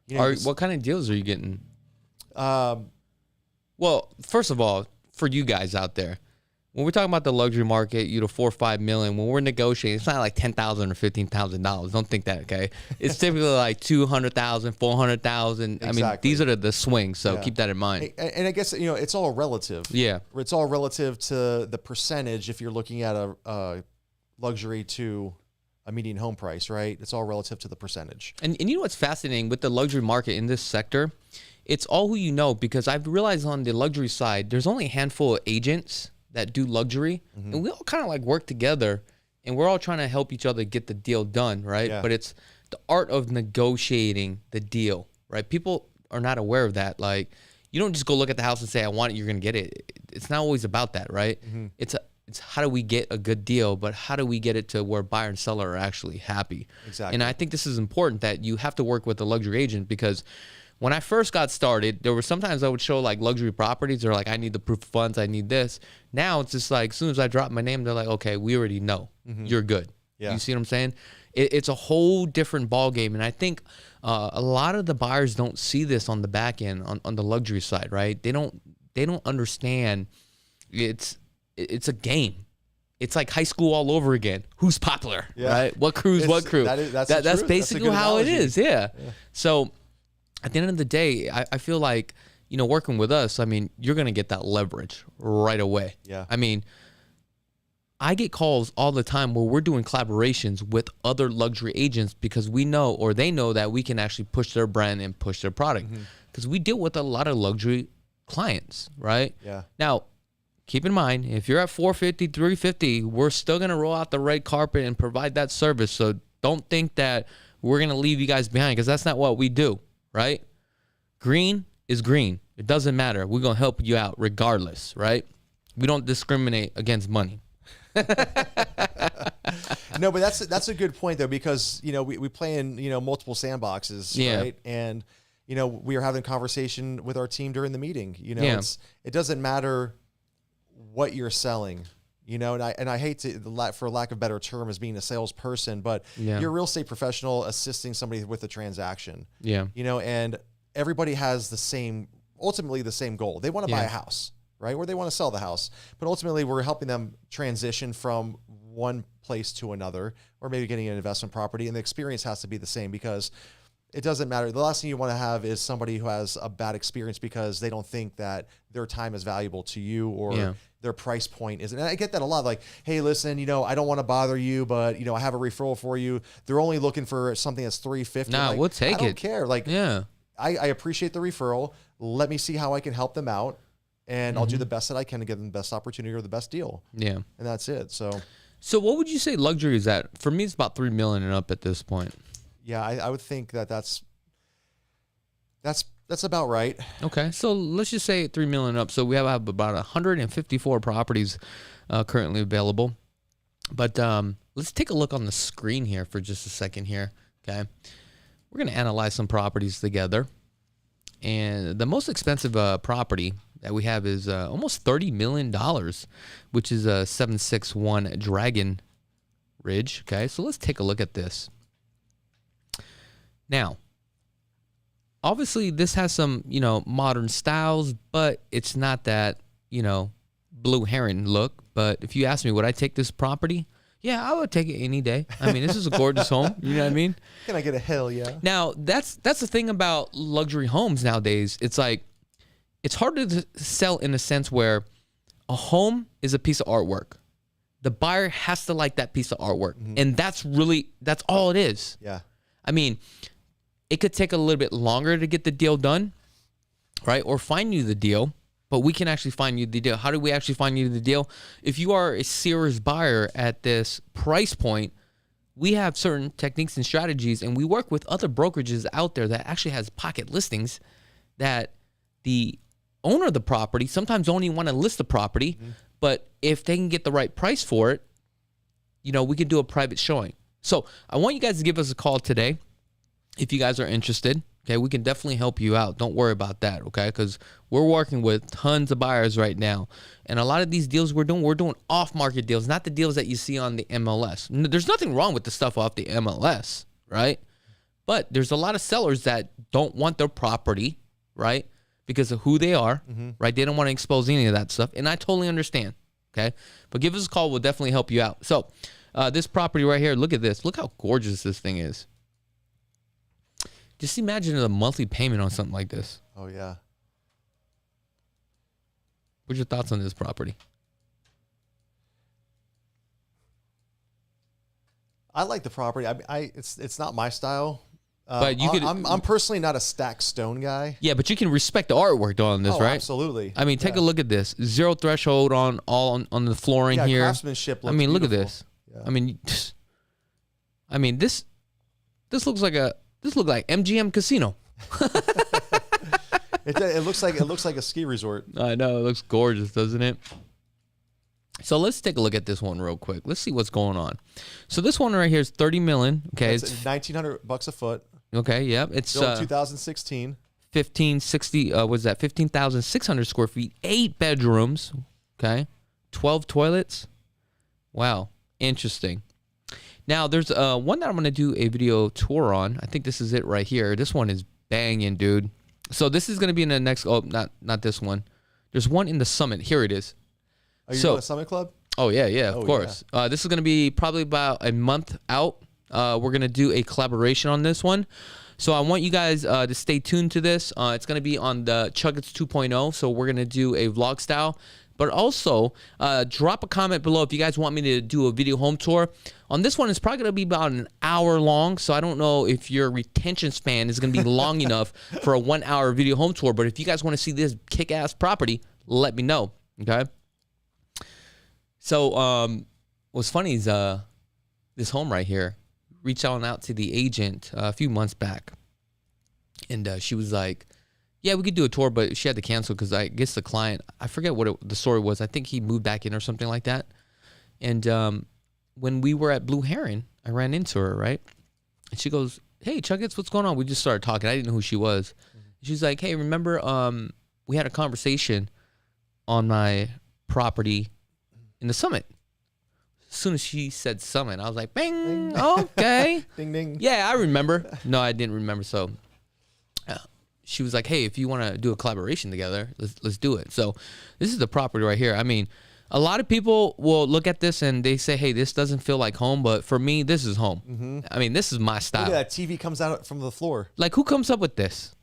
What kind of deals are you getting? Well, first of all, for you guys out there, when we're talking about the luxury market, $4 or $5 million, when we're negotiating, it's not like $10,000 or $15,000. Don't think that, okay? It's typically like $200,000, $400,000. Exactly. I mean, these are the swings, so keep that in mind. And I guess, it's all relative. Yeah. It's all relative to the percentage if you're looking at a luxury to a median home price, right? It's all relative to the percentage. And you know what's fascinating with the luxury market in this sector? It's all who you know, because I've realized on the luxury side, there's only a handful of agents that do luxury, and we all kind of like work together, and we're all trying to help each other get the deal done, right? Yeah. But it's the art of negotiating the deal, right? People are not aware of that. Like, you don't just go look at the house and say, I want it, you're going to get it. It's not always about that, right? It's how do we get a good deal, but how do we get it to where buyer and seller are actually happy? Exactly. And I think this is important, that you have to work with a luxury agent, because when I first got started, there were sometimes I would show like luxury properties. They're like, I need the proof of funds. I need this. Now it's just like, as soon as I drop my name, they're like, okay, we already know you're good. Yeah. You see what I'm saying? It's a whole different ball game. And I think a lot of the buyers don't see this on the back end, on the luxury side, right? They don't understand. It's a game. It's like high school all over again. Who's popular, right? What crew's what crew? That's basically how it is. Yeah. So at the end of the day, I feel like, working with us, I mean, you're going to get that leverage right away. Yeah. I mean, I get calls all the time where we're doing collaborations with other luxury agents because we know, or they know, that we can actually push their brand and push their product, because we deal with a lot of luxury clients, right? Yeah. Now, keep in mind, if you're at 450, 350, we're still going to roll out the red carpet and provide that service. So don't think that we're going to leave you guys behind, because that's not what we do, right? Green is green. It doesn't matter. We're going to help you out regardless, right? We don't discriminate against money. No, but that's a good point though, because we play in multiple sandboxes, right? And we are having a conversation with our team during the meeting. It doesn't matter what you're selling, and I hate to, for lack of a better term, as being a salesperson, but you're a real estate professional assisting somebody with a transaction. Yeah. And everybody has ultimately the same goal. They want to buy a house, right? Or they want to sell the house. But ultimately, we're helping them transition from one place to another, or maybe getting an investment property. And the experience has to be the same, because it doesn't matter. The last thing you want to have is somebody who has a bad experience because they don't think that their time is valuable to you or their price point isn't. And I get that a lot. Like, hey, listen, I don't want to bother you, but I have a referral for you. They're only looking for something that's $350. Nah, like, we'll take it. I don't care. Like, I appreciate the referral. Let me see how I can help them out, and I'll do the best that I can to give them the best opportunity or the best deal. Yeah, and that's it. So what would you say luxury is at? For me, it's about $3 million and up at this point. Yeah, I would think that's about right. Okay, so let's just say $3 million up. So we have about 154 properties currently available. But let's take a look on the screen here for just a second here. Okay, we're gonna analyze some properties together, and the most expensive property that we have is almost $30 million, which is a 761 Dragon Ridge. Okay, so let's take a look at this. Now, obviously, this has some, modern styles, but it's not that, blue heron look. But if you ask me, would I take this property? Yeah, I would take it any day. I mean, this is a gorgeous home. You know what I mean? Can I get a hell yeah? Now, that's the thing about luxury homes nowadays. It's like, it's hard to sell in a sense where a home is a piece of artwork. The buyer has to like that piece of artwork. And that's all it is. Yeah. I mean, it could take a little bit longer to get the deal done, right? Or find you the deal, but we can actually find you the deal. How do we actually find you the deal? If you are a serious buyer at this price point, we have certain techniques and strategies, and we work with other brokerages out there that actually has pocket listings that the owner of the property sometimes don't even want to list the property, but if they can get the right price for it, we can do a private showing. So I want you guys to give us a call today. If you guys are interested, okay, we can definitely help you out. Don't worry about that, okay? Because we're working with tons of buyers right now. And a lot of these deals we're doing off-market deals, not the deals that you see on the MLS. There's nothing wrong with the stuff off the MLS, right? But there's a lot of sellers that don't want their property, right, because of who they are, right? They don't want to expose any of that stuff. And I totally understand, okay? But give us a call. We'll definitely help you out. So this property right here, look at this. Look how gorgeous this thing is. Just imagine a monthly payment on something like this. Oh, yeah. What's your thoughts on this property? I like the property. It's not my style. But I'm personally not a stacked stone guy. Yeah, but you can respect the artwork on this, right? Absolutely. I mean, take a look at this. Zero threshold on the flooring here. Craftsmanship looks look at beautiful. this. Yeah. I mean, this looks like MGM Casino. It looks like a ski resort. I know, it looks gorgeous, doesn't it? So let's take a look at this one real quick. Let's see what's going on. So this one right here is $30 million. Okay, it's $1,900 a foot. Okay, yep. It's 2016. 15,600 square feet, 8 bedrooms. Okay, 12 toilets. Wow, interesting. Now, there's one that I'm going to do a video tour on. I think this is it right here. This one is banging, dude. So this is going to be in the next... Oh, not this one. There's one in the Summit. Here it is. Are you doing a Summit Club? Oh, yeah, of course. Yeah. This is going to be probably about a month out. We're going to do a collaboration on this one. So I want you guys to stay tuned to this. It's going to be on the Chakits 2.0. So we're going to do a vlog style. But also, drop a comment below if you guys want me to do a video home tour. On this one, it's probably going to be about an hour long, so I don't know if your retention span is going to be long enough for a 1 hour video home tour. But if you guys want to see this kick-ass property, let me know, okay? So what's funny is this home right here, reached out to the agent a few months back, and she was like, yeah, we could do a tour, but she had to cancel because I guess the client, I forget what the story was. I think he moved back in or something like that. And when we were at Blue Heron, I ran into her, right? And she goes, hey, Chakits, what's going on? We just started talking. I didn't know who she was. She's like, hey, remember we had a conversation on my property in the Summit. As soon as she said Summit, I was like, bing, okay. Ding, ding. Yeah, I remember. No, I didn't remember, so... she was like, hey, if you want to do a collaboration together, let's do it. So this is the property right here. I mean, A lot of people will look at this and they say, hey, this doesn't feel like home. But for me, this is home. I mean, this is my style. Look at that. TV comes out from the floor. Like, who comes up with this?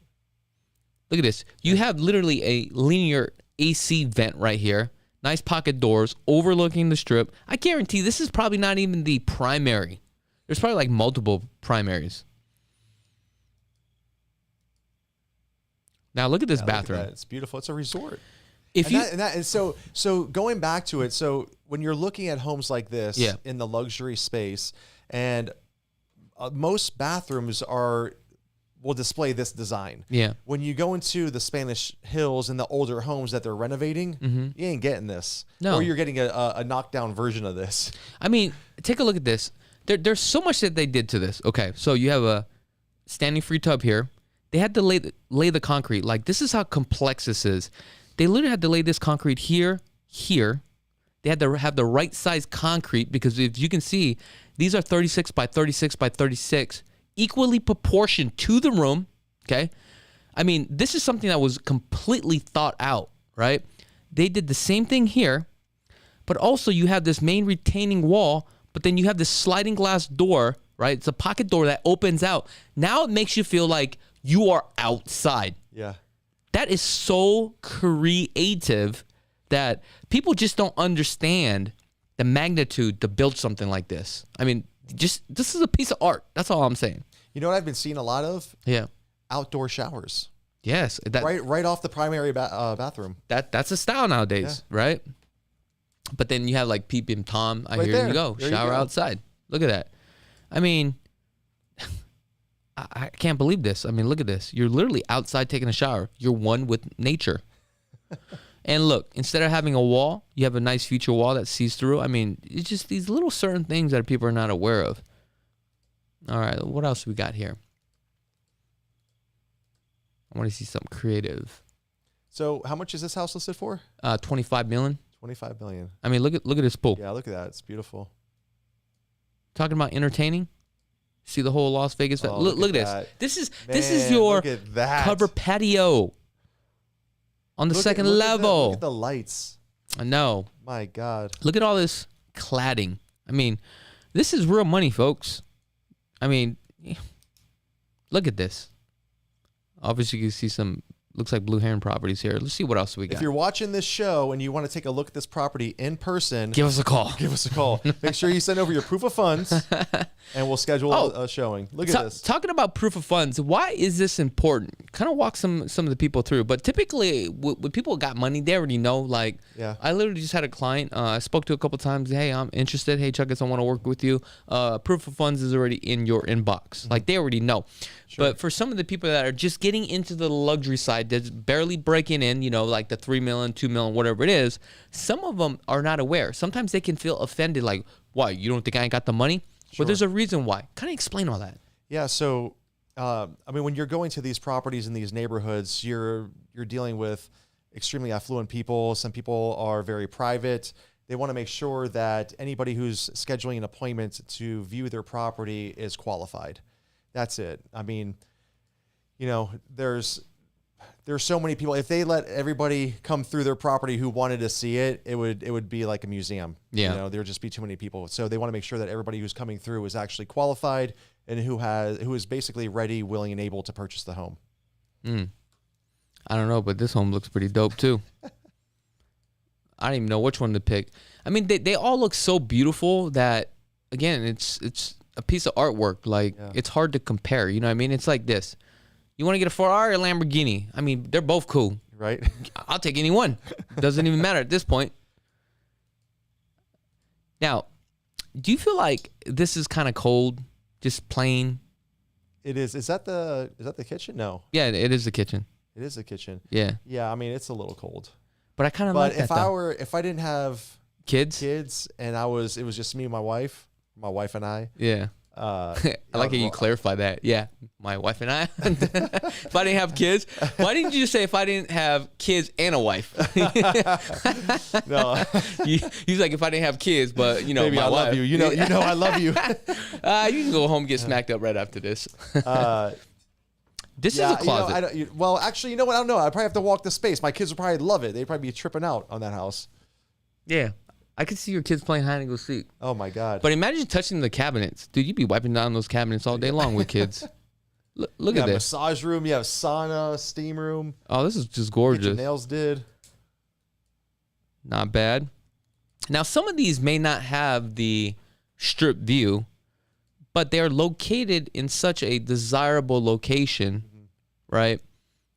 Look at this. You have literally a linear AC vent right here. Nice pocket doors overlooking the strip. I guarantee this is probably not even the primary. There's probably like multiple primaries. Now look at this bathroom. Look at that. It's beautiful. It's a resort. So going back to it, so when you're looking at homes like this in the luxury space, and most bathrooms will display this design. Yeah. When you go into the Spanish Hills and the older homes that they're renovating, you ain't getting this. No. Or you're getting a knockdown version of this. I mean, take a look at this. There's so much that they did to this. Okay, so you have a standing free tub here. They had to lay the concrete. Like, this is how complex this is. They literally had to lay this concrete here. They had to have the right size concrete because if you can see, these are 36 by 36 by 36, equally proportioned to the room, okay? I mean, this is something that was completely thought out, right? They did the same thing here, but also you have this main retaining wall, but then you have this sliding glass door, right? It's a pocket door that opens out. Now it makes you feel like you are outside. Yeah. That is so creative that people just don't understand the magnitude to build something like this. I mean, this is a piece of art. That's all I'm saying. You know what I've been seeing a lot of? Yeah. Outdoor showers. Yes. Right off the primary bathroom. That's a style nowadays, right? But then you have like Peep and Tom. Here you go. Shower outside. Look at that. I mean, I can't believe this. I mean, look at this. You're literally outside taking a shower. You're one with nature. And look, instead of having a wall, you have a nice feature wall that sees through. I mean, it's just these little certain things that people are not aware of. All right, what else we got here? I want to see something creative. So, how much is this house listed for? $25 million. $25 million. I mean, look at this pool. Yeah, look at that. It's beautiful. Talking about entertaining. See the whole Las Vegas. Look at this. This is your cover patio on the second level. Look at the lights. I know. My God. Look at all this cladding. I mean, this is real money, folks. I mean, look at this. Obviously, you can see some, looks like Blue Heron properties here. Let's see what else we got. If you're watching this show and you want to take a look at this property in person, give us a call. Give us a call. Make sure you send over your proof of funds and we'll schedule a showing. Look at this. Talking about proof of funds, why is this important? Kind of walk some of the people through. But typically, when people got money, they already know. Like, I literally just had a client. I spoke to a couple times. Hey, I'm interested. Hey, Chakits, I want to work with you. Proof of funds is already in your inbox. Like, they already know. Sure. But for some of the people that are just getting into the luxury side, that's barely breaking in, like the 3 million, 2 million, whatever it is, some of them are not aware. Sometimes they can feel offended, like, why, you don't think I ain't got the money? Sure. But there's a reason why. Kind of explain all that. Yeah, so, I mean, when you're going to these properties in these neighborhoods, you're dealing with extremely affluent people. Some people are very private. They want to make sure that anybody who's scheduling an appointment to view their property is qualified. That's it. I mean, there's so many people. If they let everybody come through their property who wanted to see it, it would be like a museum. Yeah. There would just be too many people. So they want to make sure that everybody who's coming through is actually qualified and who is basically ready, willing, and able to purchase the home. I don't know, but this home looks pretty dope too. I don't even know which one to pick. I mean, they all look so beautiful that, again, it's a piece of artwork. Like, it's hard to compare. You know what I mean? It's like this. You want to get a Ferrari or Lamborghini? I mean, they're both cool. Right? I'll take any one. Doesn't even matter at this point. Now, do you feel like this is kind of cold? Just plain? It is. Is that the kitchen? No. Yeah, it is the kitchen. It is the kitchen. Yeah. Yeah, I mean, it's a little cold. But I kind of like that. But if I didn't have kids and it was just me and my wife and I. Yeah. I like how you clarify that. Yeah, my wife and I. If I didn't have kids, why didn't you just say if I didn't have kids and a wife? No. He's like, if I didn't have kids, but Baby, my I wife. love you. You know I love you. You can go home and get smacked up right after this. This is a closet. Well, actually, you know what? I don't know. I probably have to walk the space. My kids would probably love it. They'd probably be tripping out on that house. Yeah. I could see your kids playing hide and go seek. Oh my God. But imagine touching the cabinets. Dude, you'd be wiping down those cabinets all day long with kids. Look you at have this. massage room. You have sauna, steam room. Oh, this is just Get your gorgeous. nails did. Not bad. Now, some of these may not have the strip view, but they are located in such a desirable location, right,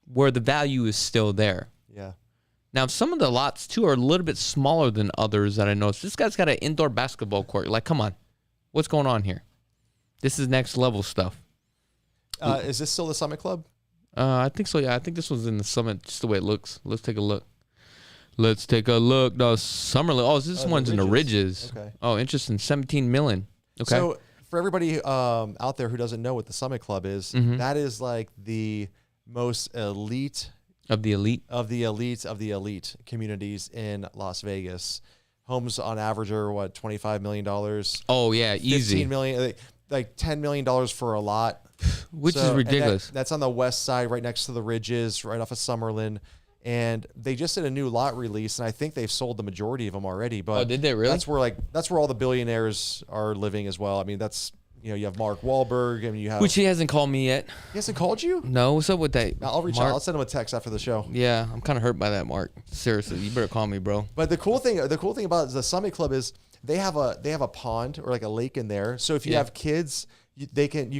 where the value is still there. Yeah. Now, some of the lots, too, are a little bit smaller than others that I noticed. This guy's got an indoor basketball court. Like, come on. What's going on here? This is next level stuff. Is this still the Summit Club? I think so, yeah. I think this was in the Summit, just the way it looks. Let's take a look. Let's take a look. No, Summerlin. Oh, this one's in the Ridges. Okay. Oh, interesting. 17 million. Okay. So for everybody out there who doesn't know what the Summit Club is, that is like the most elite of the elite. of the elites of the elite communities in Las Vegas. Homes on average are what, $25 million? Oh, yeah, easy. $15 million, like $10 million for a lot. Which is ridiculous. That's on the west side, right next to the Ridges, right off of Summerlin. And they just did a new lot release, and I think they've sold the majority of them already. But Oh, did they really? That's where all the billionaires are living as well. I mean, that's, you have Mark Wahlberg, and you have. Which he hasn't called me yet. He hasn't called you? No, what's up with that? I'll reach Mark? out. I'll send him a text after the show. Yeah, I'm kind of hurt by that, Mark. Seriously, you better call me, bro. But the cool thing about the Summit Club is they have a pond or like a lake in there. So if you have kids, you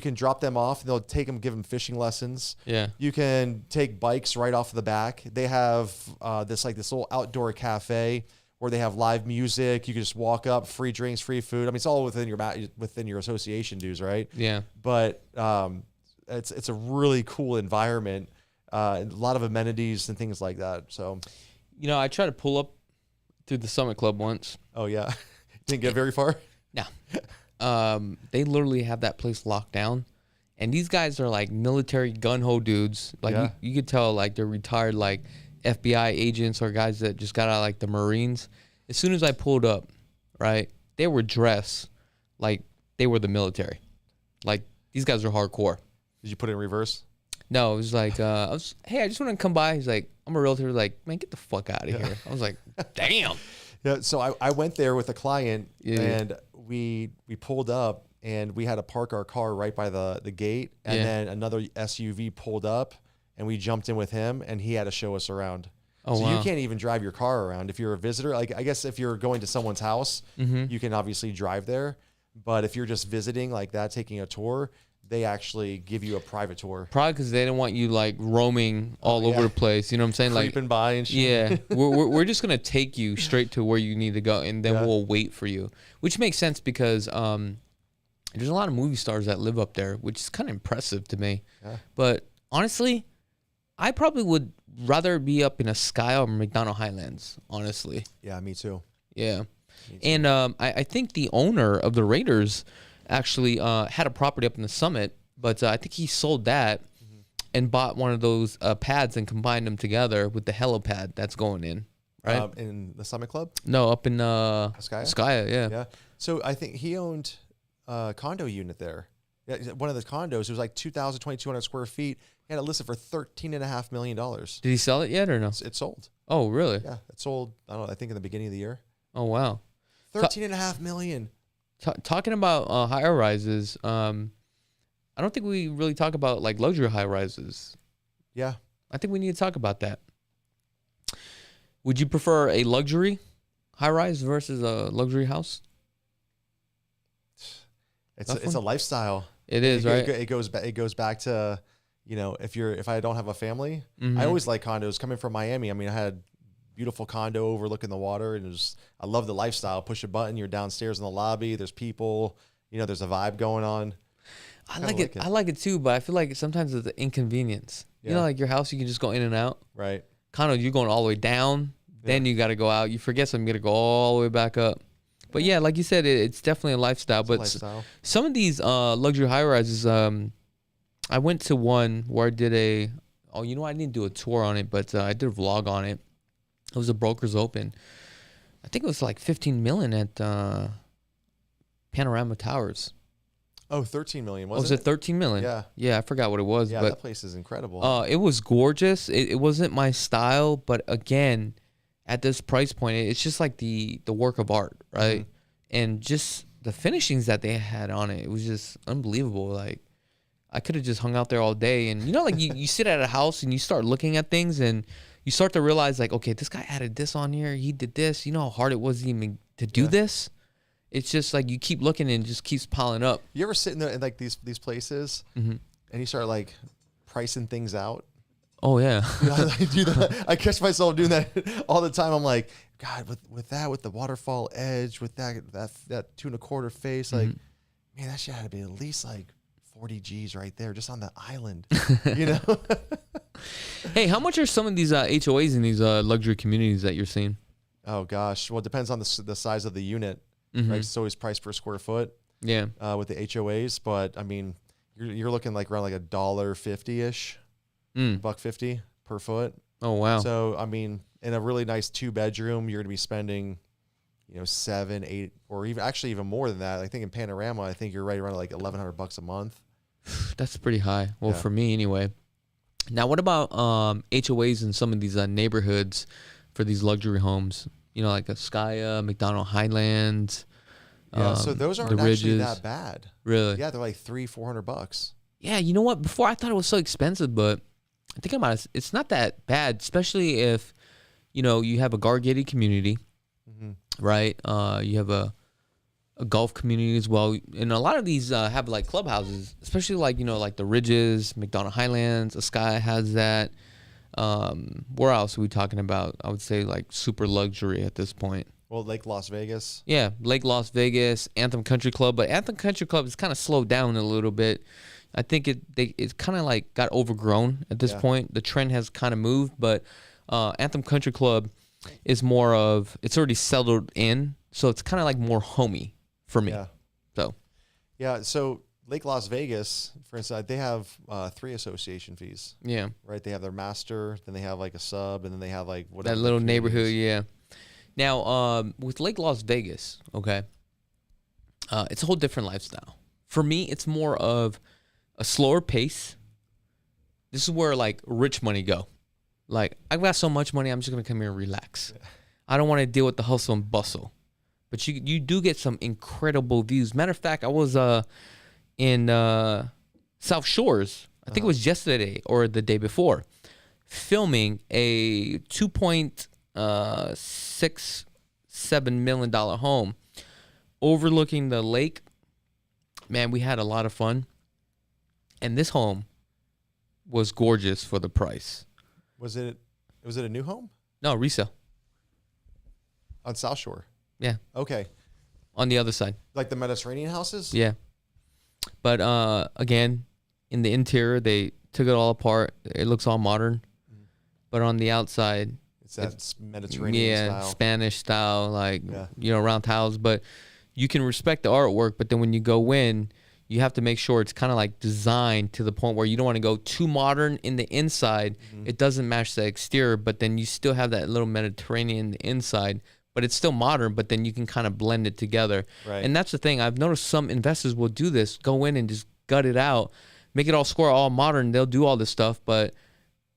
can drop them off, and they'll take them, give them fishing lessons. Yeah. You can take bikes right off the back. They have this little outdoor cafe where they have live music. You can just walk up, free drinks, free food. I mean, it's all within your association dues, right? Yeah. But it's a really cool environment. A lot of amenities and things like that. So, I tried to pull up through the Summit Club once. oh yeah, didn't get very far. No. They literally have that place locked down, and these guys are like military gun-ho dudes. Like you could tell, like they're retired, like FBI agents or guys that just got out of, like the Marines. As soon as I pulled up, right, they were dressed like they were the military. Like these guys are hardcore. Did you put it in reverse? No, it was like, hey, I just want to come by. He's like, I'm a realtor. Like, man, get the fuck out of here. I was like, damn. Yeah. So I went there with a client, Yeah. and we pulled up, and we had to park our car right by the gate, and then another SUV pulled up, and we jumped in with him, and he had to show us around. Oh, so wow. you can't even drive your car around if you're a visitor. Like, I guess if you're going to someone's house, you can obviously drive there. But if you're just visiting like that, taking a tour, they actually give you a private tour. Probably because they didn't want you like roaming all over the place. You know what I'm saying? Creeping by and shit. Yeah, we're just gonna take you straight to where you need to go, and then we'll wait for you, which makes sense because there's a lot of movie stars that live up there, which is kind of impressive to me. Yeah. But honestly, I probably would rather be up in Ascaya or McDonald Highlands. Honestly, Yeah, me too. yeah. And I think the owner of the Raiders actually had a property up in the Summit, but I think he sold that and bought one of those pads and combined them together with the helipad that's going in, right? In the Summit Club? No, up in Ascaya? Ascaya, yeah. Yeah. So I think he owned a condo unit there. Yeah, one of the condos, it was like 2,200 square feet. He had it listed for $13.5 million. Did he sell it yet or no? It sold. Oh, really? Yeah, it sold, I don't know, I think in the beginning of the year. Oh, wow. $13.5 million. Talking about high rises, I don't think we really talk about like luxury high rises. Yeah. I think we need to talk about that. Would you prefer a luxury high rise versus a luxury house? It's a lifestyle. It is, right? It goes back to, if I don't have a family, I always like condos. Coming from Miami, I mean, I had beautiful condo overlooking the water, and I love the lifestyle. Push a button, you're downstairs in the lobby. There's people, there's a vibe going on. I like it. I like it too, but I feel like sometimes it's an inconvenience. Yeah. Like your house, you can just go in and out. Right. Condo, you're going all the way down. Then you got to go out. You forget something, you got to go all the way back up. But yeah, like you said, it's definitely a lifestyle. Some of these luxury high rises, I went to one where I did I didn't do a tour on it, but I did a vlog on it. It was a broker's open. I think it was like 15 million at Panorama Towers. Oh, 13 million, Was it 13 million? Yeah. Yeah, I forgot what it was. Yeah, but that place is incredible. it was gorgeous. It wasn't my style, but again, at this price point, it's just like the work of art, right? And just the finishings that they had on it, it was just unbelievable. Like, I could have just hung out there all day. And, like, you sit at a house and you start looking at things and you start to realize, like, okay, this guy added this on here. He did this. You know how hard it was even to do this? It's just like you keep looking and it just keeps piling up. You ever sit in, in like these places and you start like pricing things out? Oh, yeah. I do that. I catch myself doing that all the time. I'm like, God, with the waterfall edge, with that 2.25 face, like, man, that shit had to be at least like 40 G's right there, just on the island, Hey, how much are some of these HOAs in these luxury communities that you're seeing? Oh gosh, well, it depends on the size of the unit. Right, it's always price per square foot. Yeah. With the HOAs, but I mean, you're looking like around like $1.50 ish, $1.50 per foot. Oh wow. So I mean, in a really nice 2-bedroom, you're gonna be spending, $7, $8, or even more than that. I think in Panorama, I think you're right around like $1,100 a month. That's pretty high. Well, Yeah. for me anyway. Now, what about HOAs in some of these neighborhoods for these luxury homes? Like Ascaya, McDonald Highlands. Yeah, so those aren't actually that bad. Really? Yeah, they're like $300-$400. Yeah, you know what? Before I thought it was so expensive, but thinking about it, it's not that bad, especially if, you have a guard-gated community, right? You have a golf community as well. And a lot of these have like clubhouses, especially like, like the Ridges, McDonald Highlands, Ascaya has that. Where else are we talking about? I would say like super luxury at this point. Well, Lake Las Vegas. Yeah, Lake Las Vegas, Anthem Country Club, but Anthem Country Club is kind of slowed down a little bit. I think it's kind of like got overgrown at this point. The trend has kind of moved, but Anthem Country Club is more of, it's already settled in, so it's kind of like more homey for me. Yeah. So Lake Las Vegas, for instance, they have 3 association fees. Yeah. Right. They have their master, then they have like a sub, and then they have like whatever That little the neighborhood. community is. Yeah. Now, with Lake Las Vegas, okay, it's a whole different lifestyle. For me, it's more of a slower pace. This is where like rich money go. Like, I've got so much money, I'm just gonna come here and relax. I don't want to deal with the hustle and bustle. But you do get some incredible views. Matter of fact, I was in South Shores, I think it was yesterday or the day before, filming a $2.67 million home overlooking the lake. Man, we had a lot of fun. And this home was gorgeous for the price. Was it a new home? No, resale. On South Shore? Yeah. Okay. On the other side. Like the Mediterranean houses? Yeah. But again, in the interior, they took it all apart. It looks all modern. But on the outside, It's that Mediterranean style. Spanish style, like, round tiles. But you can respect the artwork, but then when you go in, you have to make sure it's kind of like designed to the point where you don't want to go too modern in the inside. It doesn't match the exterior, but then you still have that little Mediterranean inside, but it's still modern, but then you can kind of blend it together. Right. And that's the thing. I've noticed some investors will do this, go in and just gut it out, make it all square, all modern. They'll do all this stuff, but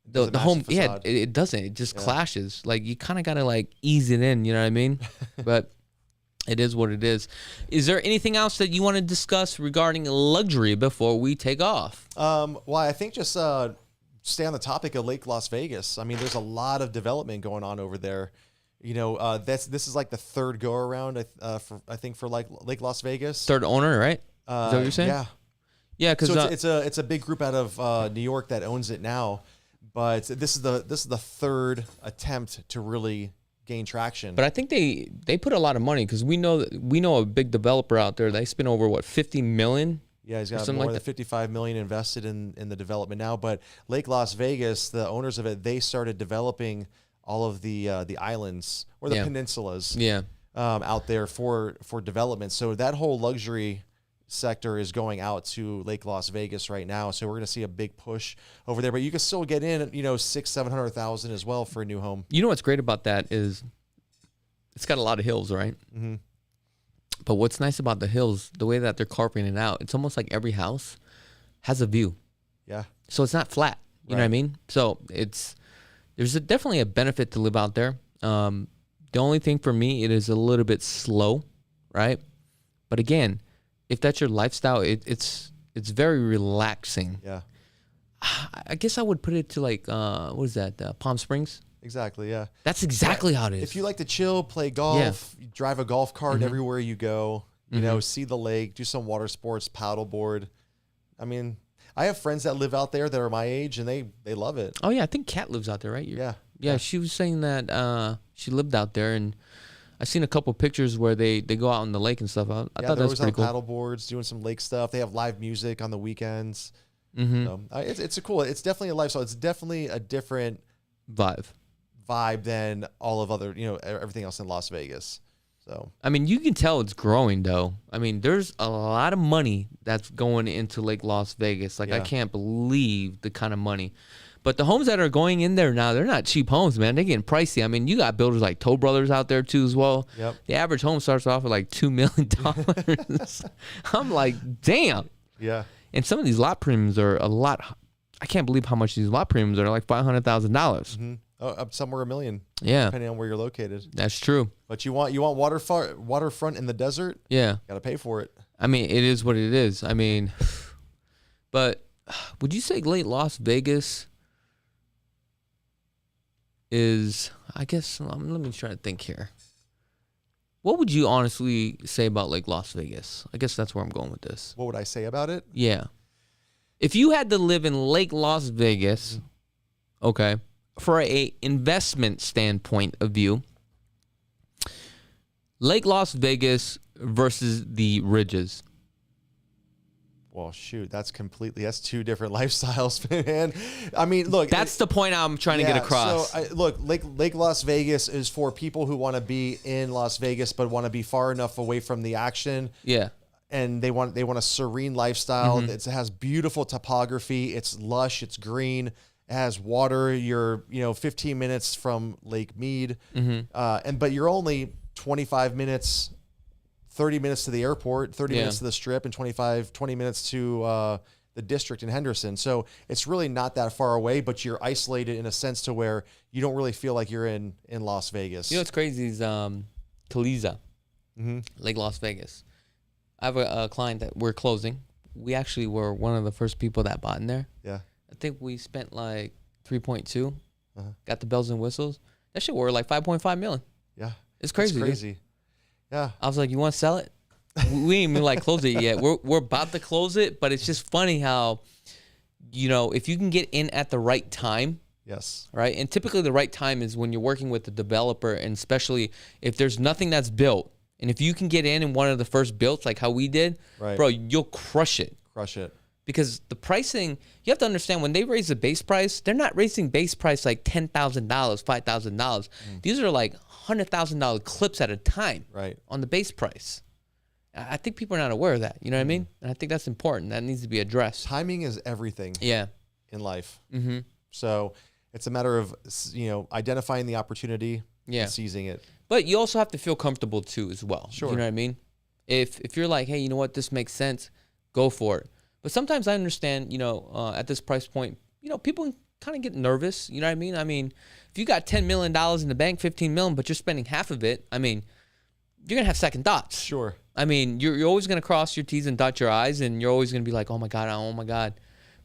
the home, it doesn't. It just clashes. Like, you kind of got to like ease it in, you know what I mean? But it is what it is. Is there anything else that you want to discuss regarding luxury before we take off? Well, I think just stay on the topic of Lake Las Vegas. I mean, there's a lot of development going on over there. This is like the third go around. I think for like Lake Las Vegas. Third owner, right? Is that what you're saying? Yeah. Yeah, because so it's a big group out of New York that owns it now, but this is the third attempt to really gain traction. But I think they put a lot of money, because we know a big developer out there. They spent over $50 million. Yeah, he's got more than $55 million invested in the development now. But Lake Las Vegas, the owners of it, they started developing all of the islands or the peninsulas out there for development. So that whole luxury sector is going out to Lake Las Vegas right now. So we're going to see a big push over there, but you can still get in, $600,000-$700,000 as well for a new home. You know what's great about that is it's got a lot of hills, right? Mm-hmm. But what's nice about the hills, the way that they're carving it out, it's almost like every house has a view. Yeah. So it's not flat. You know what I mean? So there's definitely a benefit to live out there. The only thing for me, it is a little bit slow, right? But again, if that's your lifestyle, it's very relaxing. Yeah. I guess I would put it to like, what is that? Palm Springs? Exactly. Yeah. That's exactly how it is. If you like to chill, play golf, drive a golf cart everywhere you go, you know, see the lake, do some water sports, paddleboard. I mean, I have friends that live out there that are my age, and they love it. Oh yeah, I think Kat lives out there, right? Yeah. She was saying that she lived out there, and I've seen a couple pictures where they go out on the lake and stuff. I thought that was pretty cool. Paddleboards, doing some lake stuff. They have live music on the weekends. So, it's a cool. It's definitely a lifestyle. It's definitely a different vibe than all of other, you know, everything else in Las Vegas. So I mean, you can tell it's growing though. I mean, there's a lot of money that's going into Lake Las Vegas. Like I can't believe the kind of money. But the homes that are going in there now, they're not cheap homes, man. They're getting pricey. I mean, you got builders like Toll Brothers out there too as well. Yep. The average home starts off at like $2 million. I'm like, damn. yeah. And some of these lot premiums are a lot. I can't believe how much these lot premiums are, like $500,000. Up somewhere $1 million. Yeah. Depending on where you're located. That's true. But you want waterfront in the desert? Yeah. Got to pay for it. I mean, it is what it is. I mean, but would you say Lake Las Vegas is, I guess, let me try to think here. What would you honestly say about Lake Las Vegas? I guess that's where I'm going with this. What would I say about it? Yeah. If you had to live in Lake Las Vegas, okay, for a investment standpoint of view, Lake Las Vegas versus the Ridges. Well, shoot, that's two different lifestyles, man. I mean, look. That's the point I'm trying to get across. So, look, Lake Las Vegas is for people who want to be in Las Vegas but want to be far enough away from the action. Yeah. And they want a serene lifestyle. It has beautiful topography. It's lush. It's green. It has water. You're 15 minutes from Lake Mead, but you're only 25 minutes. 30 minutes to the airport, 30 minutes to the strip, and 20 minutes to the district in Henderson. So it's really not that far away, but you're isolated in a sense to where you don't really feel like you're in Las Vegas. You know what's crazy is Kaliza, Lake Las Vegas. I have a client that we're closing. We actually were one of the first people that bought in there. Yeah. I think we spent like 3.2, got the bells and whistles. That shit were like 5.5 million. Yeah. It's crazy. It's crazy. Dude. Yeah. I was like, you want to sell it? We ain't even like close it yet. We're about to close it, but it's just funny how, if you can get in at the right time. Yes. Right. And typically the right time is when you're working with the developer, and especially if there's nothing that's built. And if you can get in one of the first builds, like how we did, bro, you'll crush it. Crush it. Because the pricing, you have to understand, when they raise the base price, they're not raising base price like $10,000, $5,000. These are like $100,000 clips at a time on the base price. I think people are not aware of that. You know what I mean? And I think that's important. That needs to be addressed. Timing is everything. Yeah. In life. So it's a matter of, identifying the opportunity and seizing it. But you also have to feel comfortable too as well. Sure. You know what I mean? If you're like, hey, you know what, this makes sense, go for it. But sometimes I understand, at this price point, people kind of get nervous. You know what I mean? I mean, if you got $10 million in the bank, 15 million, but you're spending half of it, I mean, you're going to have second thoughts. Sure. I mean, you're always going to cross your T's and dot your I's, and you're always going to be like, oh my God.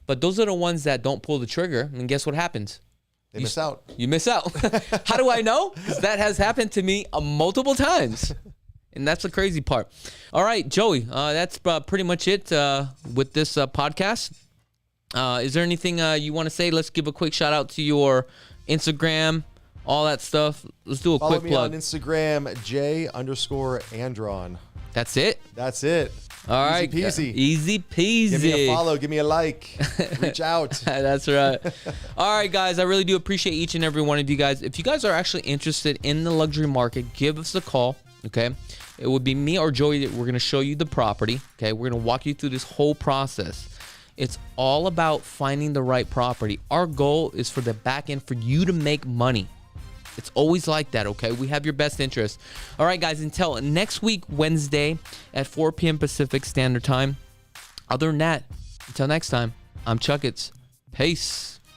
But those are the ones that don't pull the trigger, and guess what happens? They miss out. You miss out. How do I know? Because that has happened to me multiple times. And that's the crazy part. All right, Joey, that's pretty much it with this podcast. Is there anything you want to say? Let's give a quick shout out to your Instagram, all that stuff. Let's do a quick plug. Follow me on Instagram, J_Andron. That's it? That's it. All right. Easy peasy. Easy peasy. Give me a follow. Give me a like. Reach out. That's right. All right, guys. I really do appreciate each and every one of you guys. If you guys are actually interested in the luxury market, give us a call. Okay. It would be me or Joey that we're going to show you the property. Okay. We're going to walk you through this whole process. It's all about finding the right property. Our goal is for the back end for you to make money. It's always like that, okay? We have your best interest. All right, guys, until next week, Wednesday at 4 p.m. Pacific Standard Time. Other than that, until next time, I'm Chakits. Peace.